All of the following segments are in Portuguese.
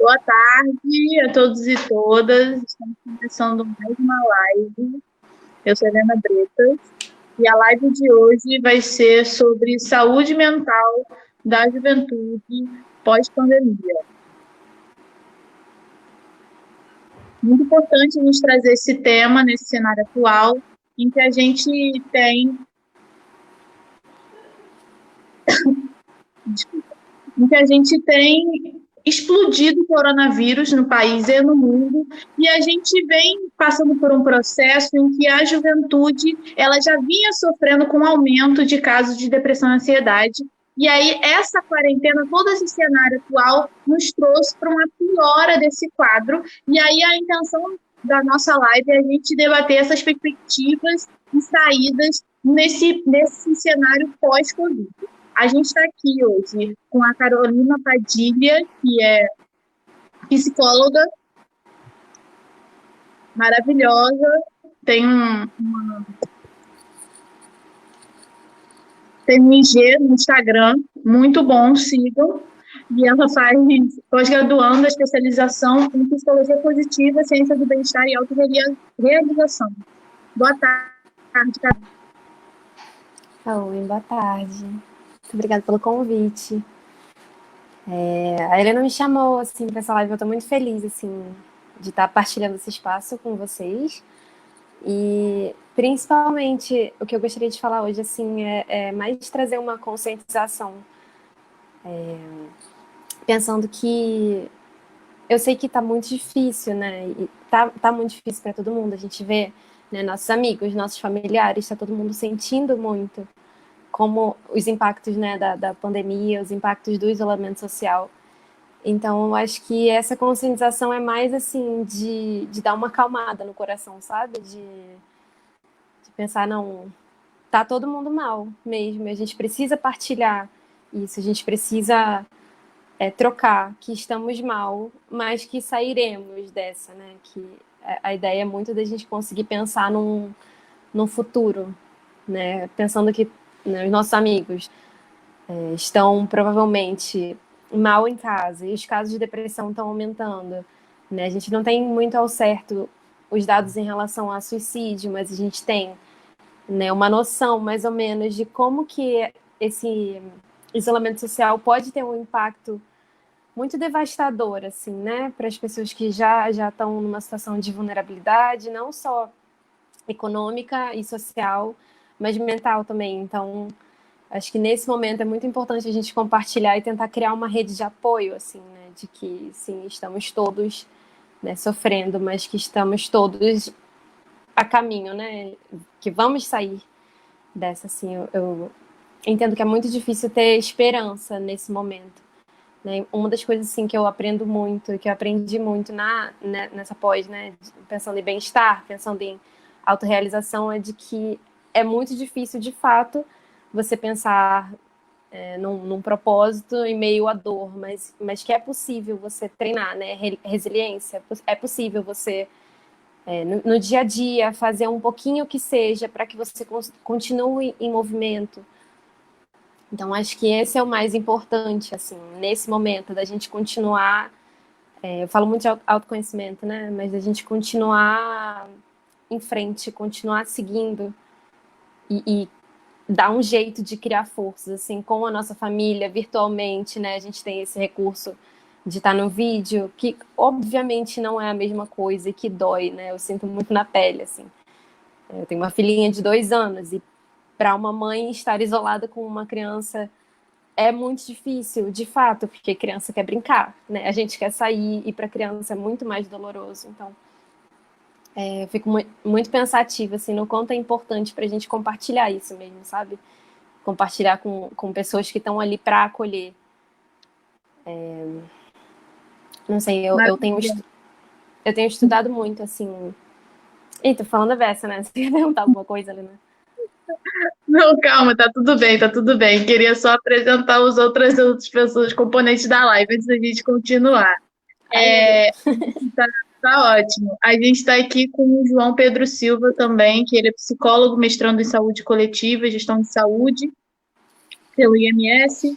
Boa tarde a todos e todas. Estamos começando mais uma live. Eu sou Helena Bretas e a live de hoje vai ser sobre saúde mental da juventude pós-pandemia. Muito importante a gente trazer esse tema nesse cenário atual, em que a gente tem explodido o coronavírus no país e no mundo, e a gente vem passando por um processo em que a juventude ela já vinha sofrendo com um aumento de casos de depressão e ansiedade, e aí essa quarentena, todo esse cenário atual, nos trouxe para uma piora desse quadro, e aí a intenção da nossa live é a gente debater essas perspectivas e saídas nesse cenário pós-Covid. A gente está aqui hoje com a Carolina Padilha, que é psicóloga maravilhosa, tem um IG no Instagram, muito bom, sigam. E ela faz pós-graduando a especialização em psicologia positiva, ciência do bem-estar e autorrealização. Boa tarde, Carolina. Oi, boa tarde. Muito obrigada pelo convite. A Helena me chamou assim, para essa live, eu estou muito feliz assim, de estar partilhando esse espaço com vocês. E principalmente o que eu gostaria de falar hoje assim, é mais trazer uma conscientização. Pensando que eu sei que está muito difícil, né? E tá muito difícil para todo mundo. A gente vê, né, nossos amigos, nossos familiares, está todo mundo sentindo muito como os impactos, né, da pandemia, os impactos do isolamento social. Então, eu acho que essa conscientização é mais, assim, de dar uma acalmada no coração, sabe? De pensar, não, tá todo mundo mal mesmo, a gente precisa partilhar isso, a gente precisa trocar, que estamos mal, mas que sairemos dessa, né? Que a ideia é muito da gente conseguir pensar num futuro, né? Pensando que, né, os nossos amigos estão provavelmente mal em casa e os casos de depressão estão aumentando, né? A gente não tem muito ao certo os dados em relação a suicídio, mas a gente tem, né, uma noção mais ou menos de como que esse isolamento social pode ter um impacto muito devastador, assim, né, para as pessoas que já estão numa situação de vulnerabilidade, não só econômica e social, mas mental também. Então, acho que nesse momento é muito importante a gente compartilhar e tentar criar uma rede de apoio, assim, né, de que, sim, estamos todos, né, sofrendo, mas que estamos todos a caminho, né, que vamos sair dessa, assim. Eu entendo que é muito difícil ter esperança nesse momento, né. Uma das coisas, assim, que eu aprendo muito, que eu aprendi muito nessa pós, né, pensando em bem-estar, pensando em autorrealização, é de que é muito difícil, de fato, você pensar num propósito em meio à dor, mas que é possível você treinar, né, resiliência, é possível você, no dia a dia, fazer um pouquinho que seja para que você continue em movimento. Então, acho que esse é o mais importante, assim, nesse momento, da gente continuar, eu falo muito de autoconhecimento, né, mas da gente continuar em frente, continuar seguindo e dar um jeito de criar forças, assim, com a nossa família, virtualmente, né, a gente tem esse recurso de estar no vídeo, que obviamente não é a mesma coisa e que dói, né, eu sinto muito na pele, assim. Eu tenho uma filhinha de 2 anos e para uma mãe estar isolada com uma criança é muito difícil, de fato, porque criança quer brincar, né, a gente quer sair e para criança é muito mais doloroso, então eu fico muito pensativa, assim, no quanto é importante para a gente compartilhar isso mesmo, sabe? Compartilhar com pessoas que estão ali para acolher. Não sei, eu tenho estudado muito, assim. Eita, falando a beça, né? Você quer perguntar alguma coisa, Helena? Não, calma, tá tudo bem, tá tudo bem. Queria só apresentar os outras pessoas, componentes da live, antes da gente continuar. Ai, meu Deus. Tá, tá ótimo. A gente está aqui com o João Pedro Silva também, que ele é psicólogo, mestrando em saúde coletiva, gestão de saúde, pelo IMS,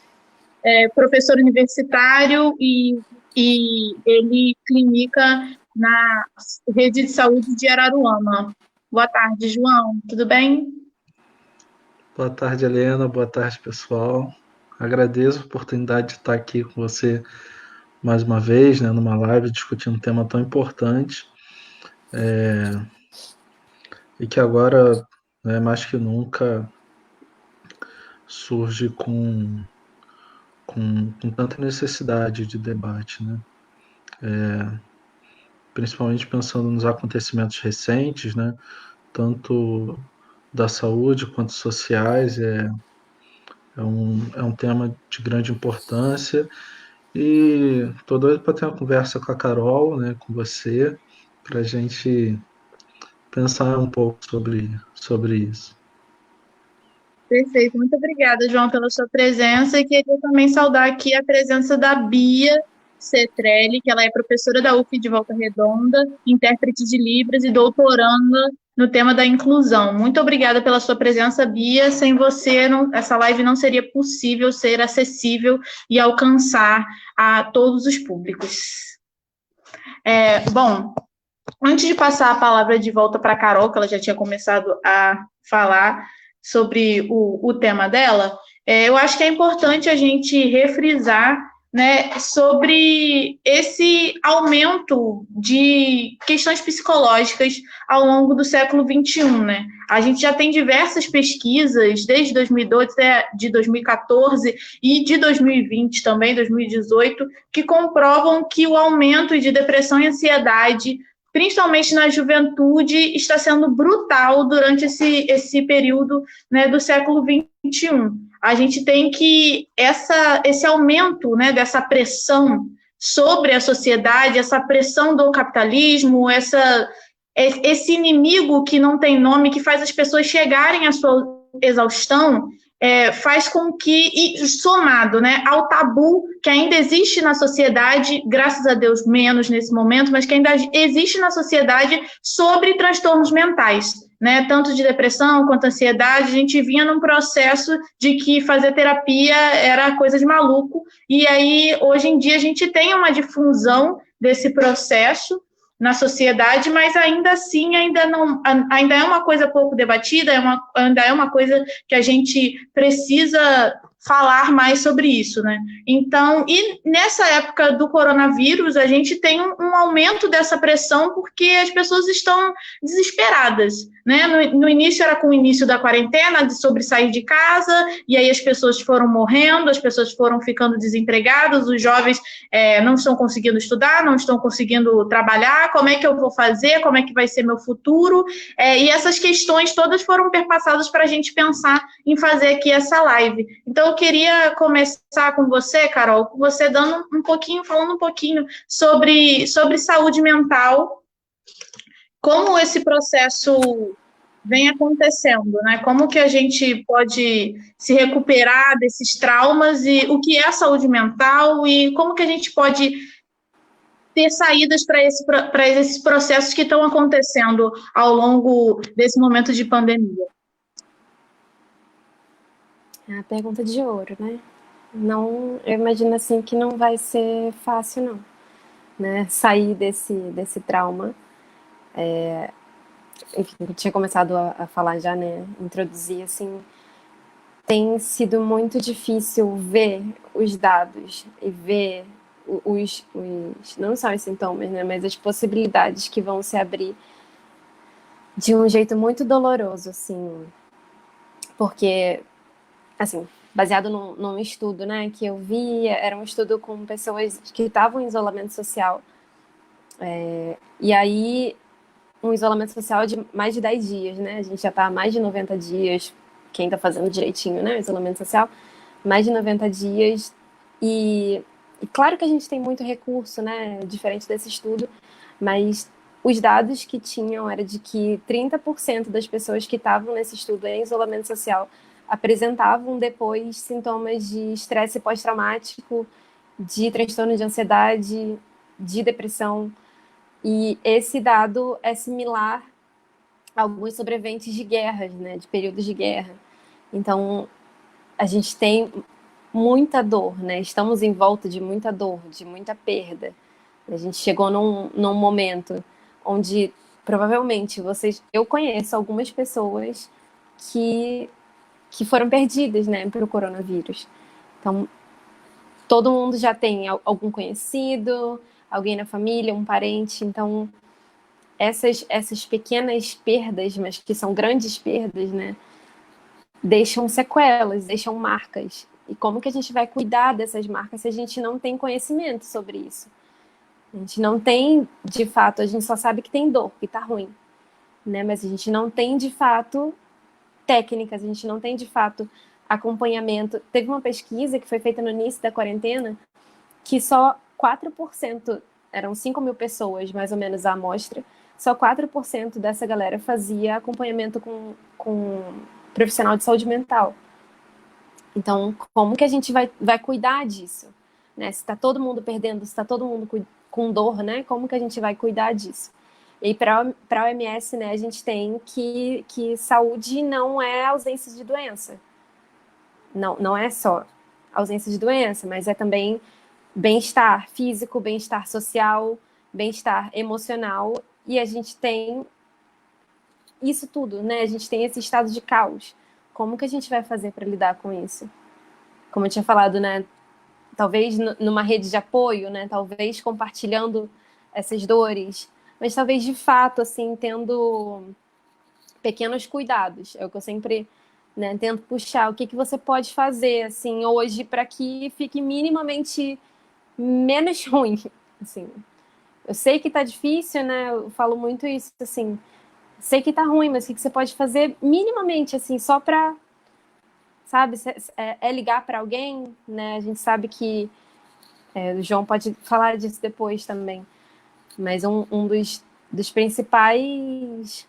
professor universitário e e ele clinica na rede de saúde de Araruama. Boa tarde, João. Tudo bem? Boa tarde, Helena. Boa tarde, pessoal. Agradeço a oportunidade de estar aqui com você mais uma vez, né, numa live discutindo um tema tão importante e que agora, né, mais que nunca, surge com tanta necessidade de debate, né? Principalmente pensando nos acontecimentos recentes, né, tanto da saúde quanto sociais. É um tema de grande importância. E tô doido para ter uma conversa com a Carol, né, com você, para a gente pensar um pouco sobre isso. Perfeito. Muito obrigada, João, pela sua presença. E queria também saudar aqui a presença da Bia Cetrelli, que ela é professora da UF de Volta Redonda, intérprete de Libras e doutoranda no tema da inclusão. Muito obrigada pela sua presença, Bia. Sem você, essa live não seria possível ser acessível e alcançar a todos os públicos. Bom, antes de passar a palavra de volta para a Carol, que ela já tinha começado a falar sobre o tema dela, eu acho que é importante a gente refrisar, né, sobre esse aumento de questões psicológicas ao longo do século XXI, né? A gente já tem diversas pesquisas, desde 2012, de 2014 e de 2020 também, 2018, que comprovam que o aumento de depressão e ansiedade, principalmente na juventude, está sendo brutal durante esse período, né, do século XXI. A gente tem que esse aumento, né, dessa pressão sobre a sociedade, essa pressão do capitalismo, esse inimigo que não tem nome, que faz as pessoas chegarem à sua exaustão, faz com que, e somado, né, ao tabu que ainda existe na sociedade, graças a Deus menos nesse momento, mas que ainda existe na sociedade sobre transtornos mentais, né, tanto de depressão quanto ansiedade. A gente vinha num processo de que fazer terapia era coisa de maluco, e aí hoje em dia a gente tem uma difusão desse processo na sociedade, mas ainda assim ainda é uma coisa pouco debatida, ainda é uma coisa que a gente precisa falar mais sobre isso, né? Então, e nessa época do coronavírus, a gente tem um aumento dessa pressão porque as pessoas estão desesperadas, né? No início era com o início da quarentena, sobre sair de casa, e aí as pessoas foram morrendo, as pessoas foram ficando desempregadas, os jovens não estão conseguindo estudar, não estão conseguindo trabalhar, como é que eu vou fazer, como é que vai ser meu futuro, e essas questões todas foram perpassadas para a gente pensar em fazer aqui essa live. Então, eu queria começar com você, Carol, com você falando um pouquinho sobre saúde mental, como esse processo vem acontecendo, né? Como que a gente pode se recuperar desses traumas e o que é a saúde mental e como que a gente pode ter saídas para esses processos que estão acontecendo ao longo desse momento de pandemia. É a pergunta de ouro, né? Não, eu imagino assim que não vai ser fácil, não, né? Sair desse trauma. Enfim, eu tinha começado a falar já, né? Introduzir, assim, tem sido muito difícil ver os dados e ver não só os sintomas, né? Mas as possibilidades que vão se abrir de um jeito muito doloroso, assim, porque, assim, baseado num estudo, né, que eu vi, era um estudo com pessoas que estavam em isolamento social, e aí um isolamento social de mais de 10 dias, né, a gente já está há mais de 90 dias, quem está fazendo direitinho, né, o isolamento social, mais de 90 dias, e claro que a gente tem muito recurso, né, diferente desse estudo, mas os dados que tinham era de que 30% das pessoas que estavam nesse estudo em isolamento social apresentavam depois sintomas de estresse pós-traumático, de transtorno de ansiedade, de depressão. E esse dado é similar a alguns sobreviventes de guerras, né, de períodos de guerra. Então, a gente tem muita dor, né? Estamos em volta de muita dor, de muita perda. A gente chegou num momento onde provavelmente eu conheço algumas pessoas que, que foram perdidas, né, para o coronavírus. Então, todo mundo já tem algum conhecido, alguém na família, um parente. Então, essas pequenas perdas, mas que são grandes perdas, né, deixam sequelas, deixam marcas. E como que a gente vai cuidar dessas marcas se a gente não tem conhecimento sobre isso? A gente não tem, de fato, a gente só sabe que tem dor, que tá ruim, né? Mas a gente não tem, de fato, técnicas, a gente não tem, de fato, acompanhamento. Teve uma pesquisa que foi feita no início da quarentena que só 4%, eram 5 mil pessoas, mais ou menos, a amostra, só 4% dessa galera fazia acompanhamento com profissional de saúde mental. Então, como que a gente vai cuidar disso? Né? Se está todo mundo perdendo, se está todo mundo com dor, né? Como que a gente vai cuidar disso? E para a OMS, né, a gente tem que saúde não é ausência de doença. Não é só ausência de doença, mas é também bem-estar físico, bem-estar social, bem-estar emocional. E a gente tem isso tudo, né? A gente tem esse estado de caos. Como que a gente vai fazer para lidar com isso? Como eu tinha falado, né? Talvez numa rede de apoio, né? Talvez compartilhando essas dores, mas talvez de fato, assim, tendo pequenos cuidados. É o que eu sempre, né, tento puxar. O que você pode fazer, assim, hoje para que fique minimamente menos ruim, assim. Eu sei que tá difícil, né? Eu falo muito isso, assim. Sei que tá ruim, mas o que você pode fazer minimamente, assim, só para, sabe, é ligar para alguém, né? A gente sabe que o João pode falar disso depois também. Mas dos principais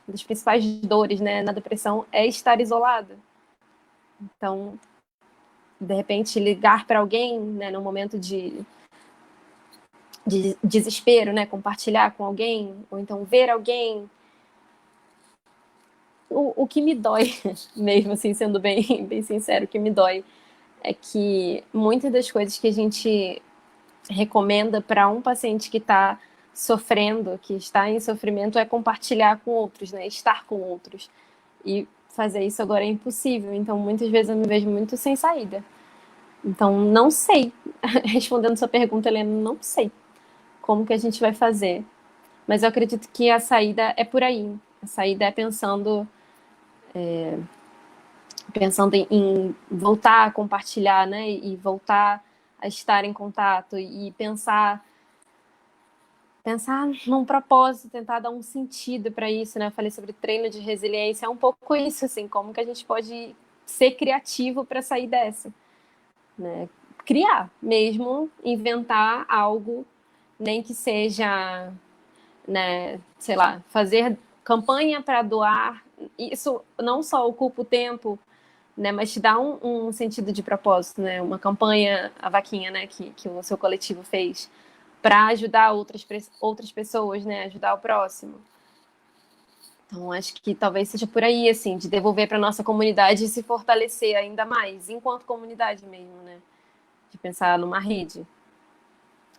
dores, né, na depressão é estar isolado. Então, de repente, ligar para alguém, né, no momento de desespero, né, compartilhar com alguém, ou então ver alguém. O que me dói, mesmo assim, sendo bem sincero, o que me dói é que muitas das coisas que a gente recomenda para um paciente que está sofrendo, que está em sofrimento, é compartilhar com outros, né? Estar com outros. E fazer isso agora é impossível. Então, muitas vezes eu me vejo muito sem saída. Então, não sei. Respondendo sua pergunta, Helena, não sei como que a gente vai fazer. Mas eu acredito que a saída é por aí. A saída é pensando em voltar a compartilhar, né? E voltar a estar em contato e pensar num propósito, tentar dar um sentido para isso, né? Eu falei sobre treino de resiliência, é um pouco isso, assim, como que a gente pode ser criativo para sair dessa, né? Criar mesmo, inventar algo, nem que seja, né, sei lá, fazer campanha para doar. Isso não só ocupa o tempo, né, mas te dá um sentido de propósito, né? Uma campanha, a vaquinha, né, que o seu coletivo fez para ajudar outras pessoas, né, ajudar o próximo. Então, acho que talvez seja por aí, assim, de devolver para nossa comunidade e se fortalecer ainda mais, enquanto comunidade mesmo, né? De pensar numa rede.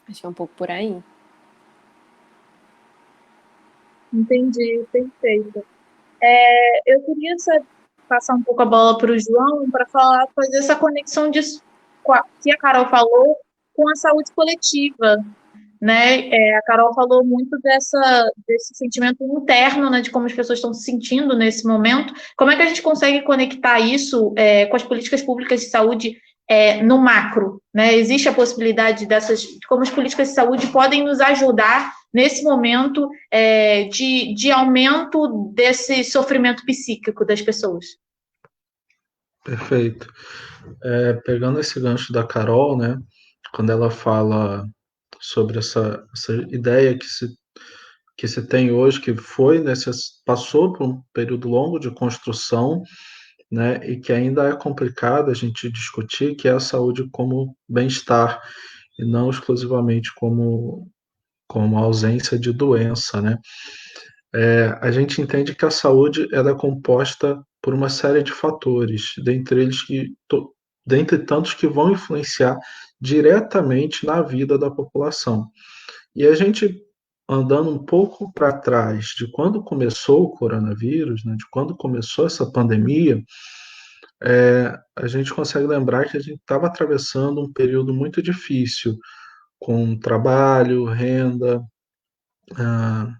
Acho que é um pouco por aí. Entendi, perfeito. Eu queria passar um pouco a bola para o João para fazer essa conexão disso que a Carol falou com a saúde coletiva, né? A Carol falou muito desse sentimento interno, né, de como as pessoas estão se sentindo nesse momento. Como é que a gente consegue conectar isso com as políticas públicas de saúde no macro, né? Existe a possibilidade de como as políticas de saúde podem nos ajudar nesse momento de aumento desse sofrimento psíquico das pessoas. Perfeito. Pegando esse gancho da Carol, né, quando ela fala sobre essa ideia que se tem hoje, que passou por um período longo de construção, né, e que ainda é complicado a gente discutir, que é a saúde como bem-estar, e não exclusivamente como ausência de doença, né? A gente entende que a saúde ela é composta por uma série de fatores, dentre eles dentre tantos que vão influenciar diretamente na vida da população. E a gente, andando um pouco para trás de quando começou o coronavírus, né, de quando começou essa pandemia, a gente consegue lembrar que a gente estava atravessando um período muito difícil, com trabalho, renda, ah,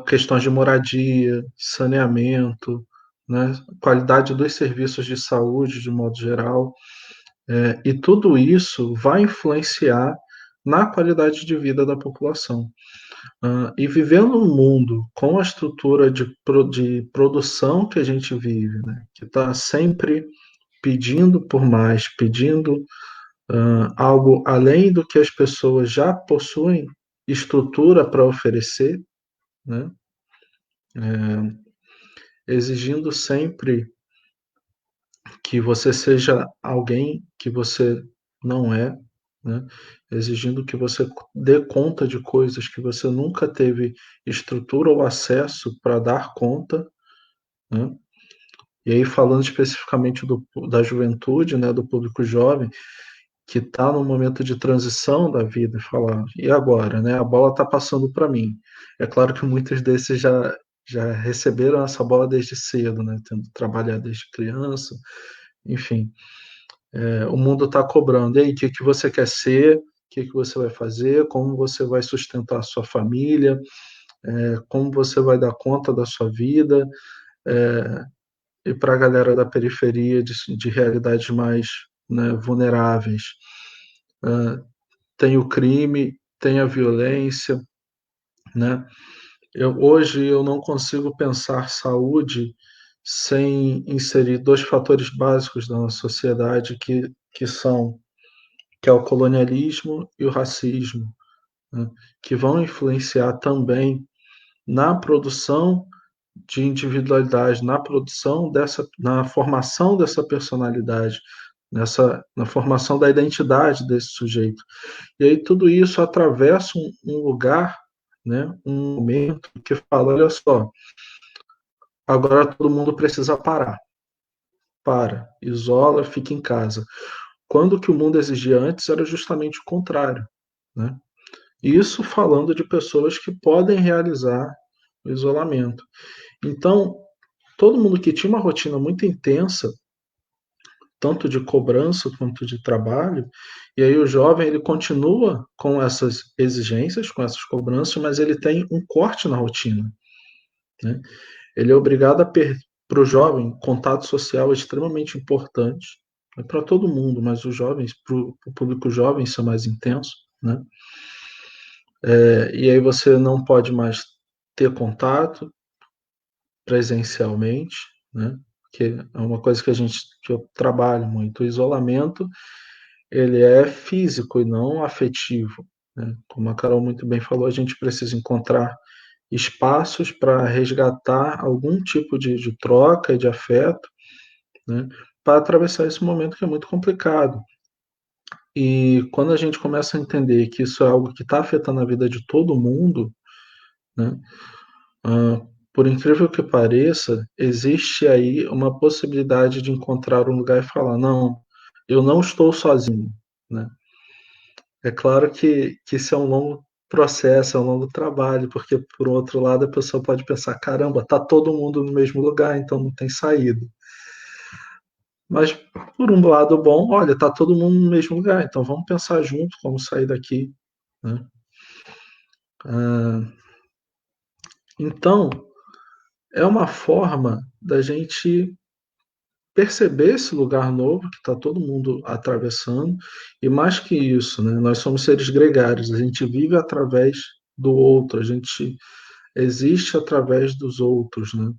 questões de moradia, saneamento, né, qualidade dos serviços de saúde de modo geral, e tudo isso vai influenciar na qualidade de vida da população. E vivendo um mundo com a estrutura de produção que a gente vive, né, que está sempre pedindo por mais, pedindo algo além do que as pessoas já possuem estrutura para oferecer, né, exigindo sempre que você seja alguém que você não é, né? Exigindo que você dê conta de coisas que você nunca teve estrutura ou acesso para dar conta, né? E aí falando especificamente da juventude, né, do público jovem, que está num momento de transição da vida, e falar, e agora, né? A bola está passando para mim. É claro que muitos desses já receberam essa bola desde cedo, né? Tendo trabalhado desde criança, enfim. O mundo está cobrando. E aí, o que você quer ser? O que você vai fazer? Como você vai sustentar a sua família? Como você vai dar conta da sua vida? E para a galera da periferia, de realidades mais, né, vulneráveis, tem o crime, tem a violência, né? Hoje eu não consigo pensar saúde sem inserir dois fatores básicos da nossa sociedade que é o colonialismo e o racismo, né, que vão influenciar também na produção de individualidade, na formação dessa personalidade, na formação da identidade desse sujeito. E aí tudo isso atravessa um lugar, né, um momento que fala, olha só, agora todo mundo precisa parar. Para, isola, fica em casa. Quando o que o mundo exigia antes era justamente o contrário, né? Isso falando de pessoas que podem realizar o isolamento. Então, todo mundo que tinha uma rotina muito intensa, tanto de cobrança quanto de trabalho, e aí o jovem ele continua com essas exigências, com essas cobranças, mas ele tem um corte na rotina, né? Ele é obrigado a para o jovem, contato social é extremamente importante, é para todo mundo, mas os jovens, para o público jovem, isso é mais intenso, né? E aí você não pode mais ter contato presencialmente, né? Que é uma coisa que eu trabalho muito. O isolamento ele é físico e não afetivo, né? Como a Carol muito bem falou, a gente precisa encontrar espaços para resgatar algum tipo de troca e de afeto, né? Para atravessar esse momento que é muito complicado. E quando a gente começa a entender que isso é algo que está afetando a vida de todo mundo, né? Por incrível que pareça, existe aí uma possibilidade de encontrar um lugar e falar: não, eu não estou sozinho, né? É claro que isso é um longo processo, é um longo trabalho, porque, por outro lado, a pessoa pode pensar: caramba, está todo mundo no mesmo lugar, então não tem saída. Mas, por um lado bom, olha, está todo mundo no mesmo lugar, então vamos pensar junto como sair daqui, né? Então, é uma forma da gente perceber esse lugar novo que está todo mundo atravessando, e mais que isso, né, nós somos seres gregários, a gente vive através do outro, a gente existe através dos outros, né?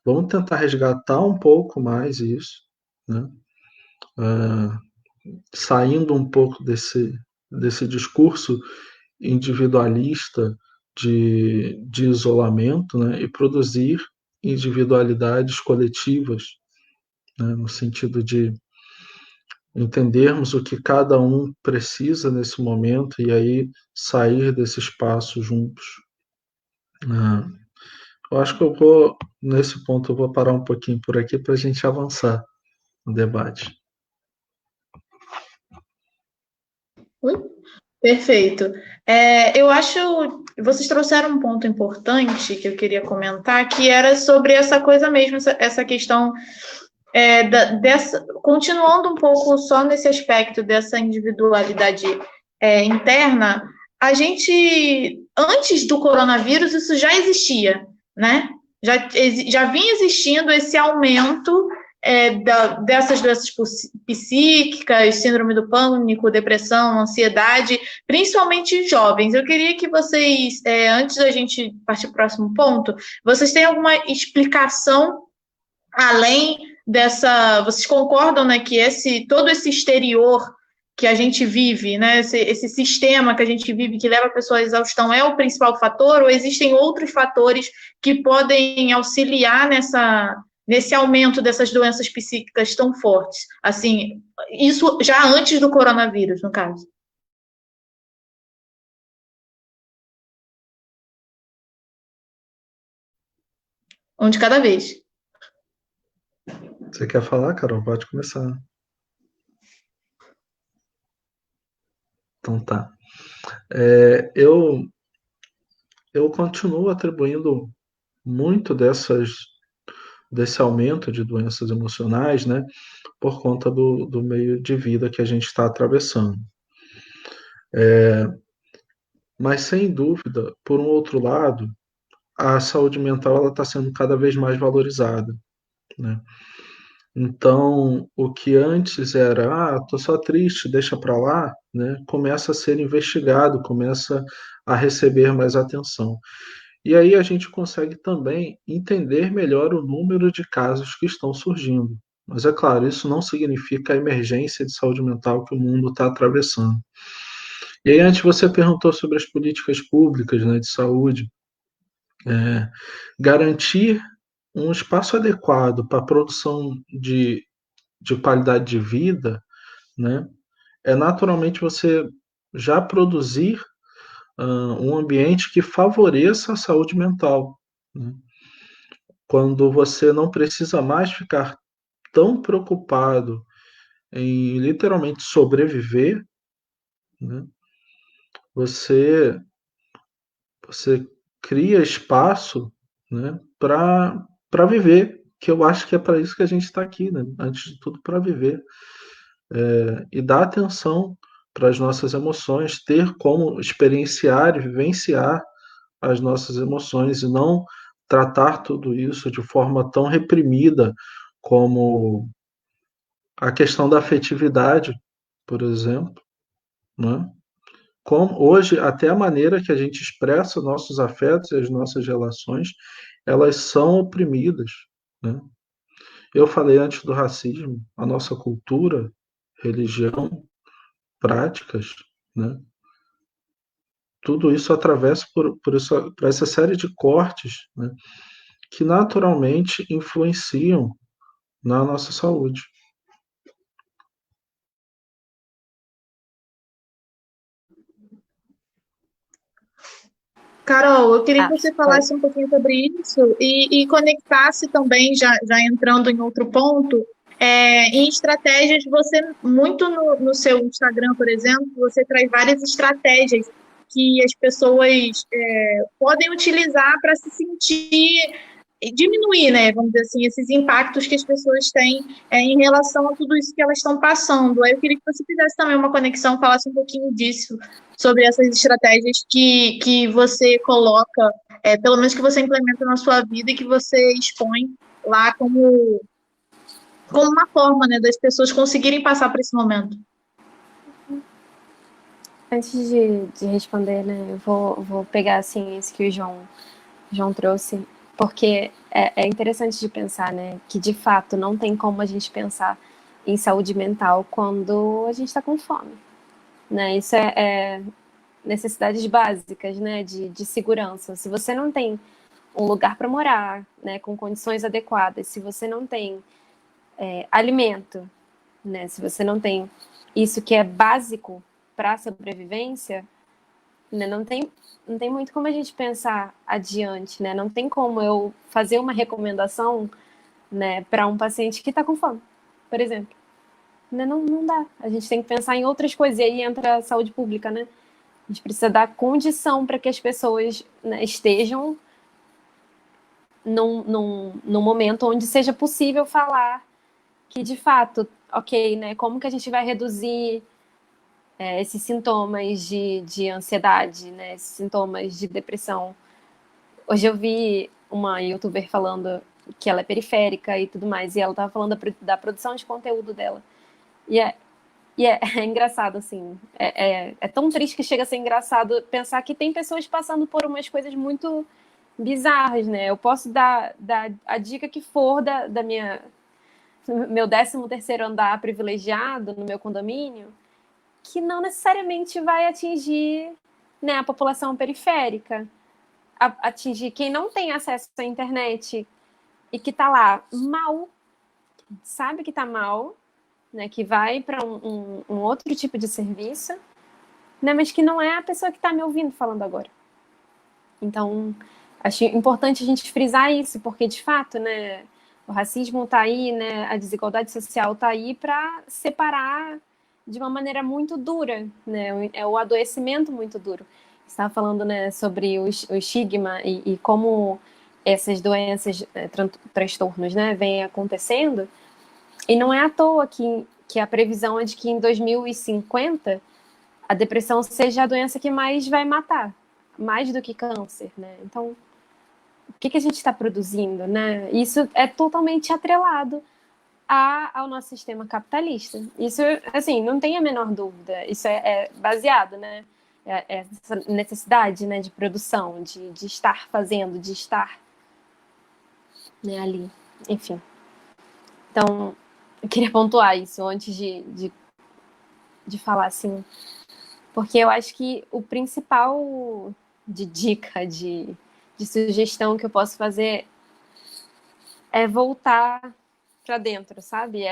Vamos tentar resgatar um pouco mais isso, né? Saindo um pouco desse discurso individualista de isolamento, né? E produzir individualidades coletivas, né? No sentido de entendermos o que cada um precisa nesse momento e aí sair desse espaço juntos. Eu acho que nesse ponto, eu vou parar um pouquinho por aqui para a gente avançar. no debate. Perfeito. Eu acho que vocês trouxeram um ponto importante que eu queria comentar, que era sobre essa coisa mesmo, essa questão continuando um pouco só nesse aspecto dessa individualidade interna. A gente, antes do coronavírus, isso já existia, né? Já vinha existindo esse aumento dessas doenças psíquicas, síndrome do pânico, depressão, ansiedade, principalmente em jovens. Eu queria que vocês, antes da gente partir para o próximo ponto, vocês têm alguma explicação além dessa... Vocês concordam, né, que todo esse exterior que a gente vive, né, esse sistema que a gente vive, que leva a pessoa à exaustão, é o principal fator, ou existem outros fatores que podem auxiliar nesse aumento dessas doenças psíquicas tão fortes? Assim, isso já antes do coronavírus, no caso. Um de cada vez. Você quer falar, Carol? Pode começar. Então tá. Eu continuo atribuindo muito desse aumento de doenças emocionais, né, por conta do meio de vida que a gente está atravessando. Mas, sem dúvida, por um outro lado, a saúde mental está sendo cada vez mais valorizada, né? Então, o que antes era, tô só triste, deixa para lá, né, começa a ser investigado, começa a receber mais atenção. E aí a gente consegue também entender melhor o número de casos que estão surgindo. Mas é claro, isso não significa a emergência de saúde mental que o mundo está atravessando. E aí, antes você perguntou sobre as políticas públicas, né, de saúde. Garantir um espaço adequado para a produção de qualidade de vida, né, é naturalmente você já produzir um ambiente que favoreça a saúde mental, né? Quando você não precisa mais ficar tão preocupado em literalmente sobreviver, né, você, você cria espaço, né, para viver, que eu acho que é para isso que a gente está aqui, né? Antes de tudo, para viver. E dar atenção para as nossas emoções, ter como experienciar e vivenciar as nossas emoções e não tratar tudo isso de forma tão reprimida como a questão da afetividade, por exemplo, né? Como hoje até a maneira que a gente expressa nossos afetos e as nossas relações, elas são oprimidas, né? Eu falei antes do racismo, a nossa cultura, religião, práticas, né? Tudo isso atravessa por essa série de cortes, né, que naturalmente influenciam na nossa saúde. Carol, eu queria que você Foi. falasse um pouquinho sobre isso e conectasse também, já entrando em outro ponto, em estratégias. Você, muito no seu Instagram, por exemplo, você traz várias estratégias que as pessoas podem utilizar para se sentir, diminuir, né, vamos dizer assim, esses impactos que as pessoas têm em relação a tudo isso que elas estão passando. Aí eu queria que você fizesse também uma conexão, falasse um pouquinho disso, sobre essas estratégias que você coloca, pelo menos que você implementa na sua vida e que você expõe lá como uma forma, né, das pessoas conseguirem passar por esse momento. Antes de responder, né, eu vou pegar assim isso que o João trouxe, porque é interessante de pensar, né, que de fato não tem como a gente pensar em saúde mental quando a gente está com fome, né? Isso é necessidades básicas, né, de segurança. Se você não tem um lugar para morar, né, com condições adequadas, se você não tem alimento, né, se você não tem isso que é básico para a sobrevivência, né, não tem muito como a gente pensar adiante, né? Não tem como eu fazer uma recomendação, né, para um paciente que está com fome, por exemplo. Né? Não dá. A gente tem que pensar em outras coisas, e aí entra a saúde pública, né? A gente precisa dar condição para que as pessoas, né, estejam num momento onde seja possível falar que, de fato, ok, né, como que a gente vai reduzir esses sintomas de ansiedade, né, esses sintomas de depressão. Hoje eu vi uma youtuber falando que ela é periférica e tudo mais, e ela estava falando da produção de conteúdo dela. É engraçado, assim. É tão triste que chega a ser engraçado pensar que tem pessoas passando por umas coisas muito bizarras, né? Eu posso dar a dica que for da meu 13º andar privilegiado no meu condomínio, que não necessariamente vai atingir, né, a população periférica, atingir quem não tem acesso à internet e que está lá mal, sabe que está mal, né, que vai para um outro tipo de serviço, né, mas que não é a pessoa que está me ouvindo falando agora. Então, acho importante a gente frisar isso, porque, de fato, né, o racismo está aí, né, a desigualdade social está aí para separar de uma maneira muito dura, né, é o adoecimento muito duro. Você estava falando, né, sobre o estigma e como essas doenças, transtornos, né, vêm acontecendo. E não é à toa que a previsão é de que em 2050 a depressão seja a doença que mais vai matar, mais do que câncer, né? Então, o que a gente está produzindo, né? Isso é totalmente atrelado ao nosso sistema capitalista. Isso, assim, não tem a menor dúvida. Isso é baseado, né? Essa necessidade, né, de produção, de estar fazendo, de estar, né, ali. Enfim. Então, eu queria pontuar isso antes de falar, assim, porque eu acho que o principal de dica, de sugestão que eu posso fazer é voltar para dentro, sabe?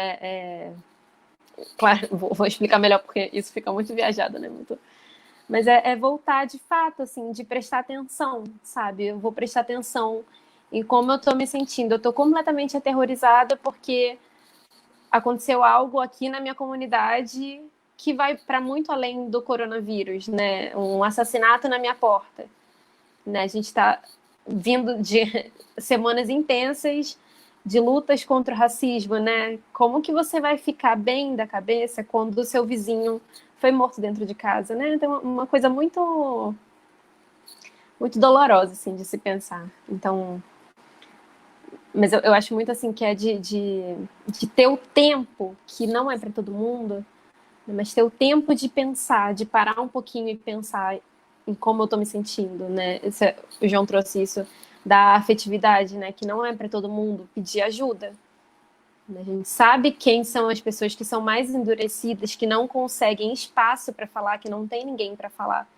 Claro, vou explicar melhor porque isso fica muito viajado, né? Mas é voltar de fato, assim, de prestar atenção, sabe? Eu vou prestar atenção em como eu tô me sentindo. Eu tô completamente aterrorizada porque aconteceu algo aqui na minha comunidade que vai para muito além do coronavírus, né? Um assassinato na minha porta, né? A gente está vindo de semanas intensas de lutas contra o racismo, né? Como que você vai ficar bem da cabeça quando o seu vizinho foi morto dentro de casa, né? Então, uma coisa muito dolorosa, assim, de se pensar. Então, mas eu acho muito, assim, que é de ter o tempo, que não é para todo mundo, mas ter o tempo de pensar, de parar um pouquinho e pensar em como eu tô me sentindo, né? O João trouxe isso da afetividade, né? Que não é para todo mundo pedir ajuda. A gente sabe quem são as pessoas que são mais endurecidas, que não conseguem espaço para falar, que não tem ninguém para falar.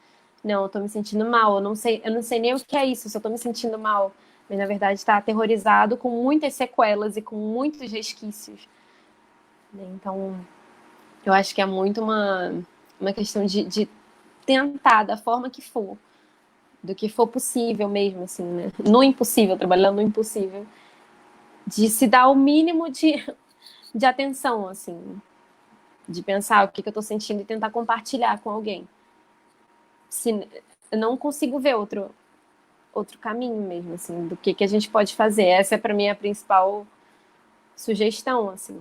Não, eu tô me sentindo mal, eu não sei nem o que é isso, se eu tô me sentindo mal. Mas, na verdade, está aterrorizado com muitas sequelas e com muitos resquícios. Então, eu acho que é muito uma questão de tentar, da forma que for, do que for possível mesmo, assim, né? No impossível, trabalhando no impossível, de se dar o mínimo de atenção, assim, de pensar o que eu tô sentindo e tentar compartilhar com alguém. Eu não consigo ver outro caminho mesmo, assim, do que a gente pode fazer. Essa é, para mim, a principal sugestão, assim.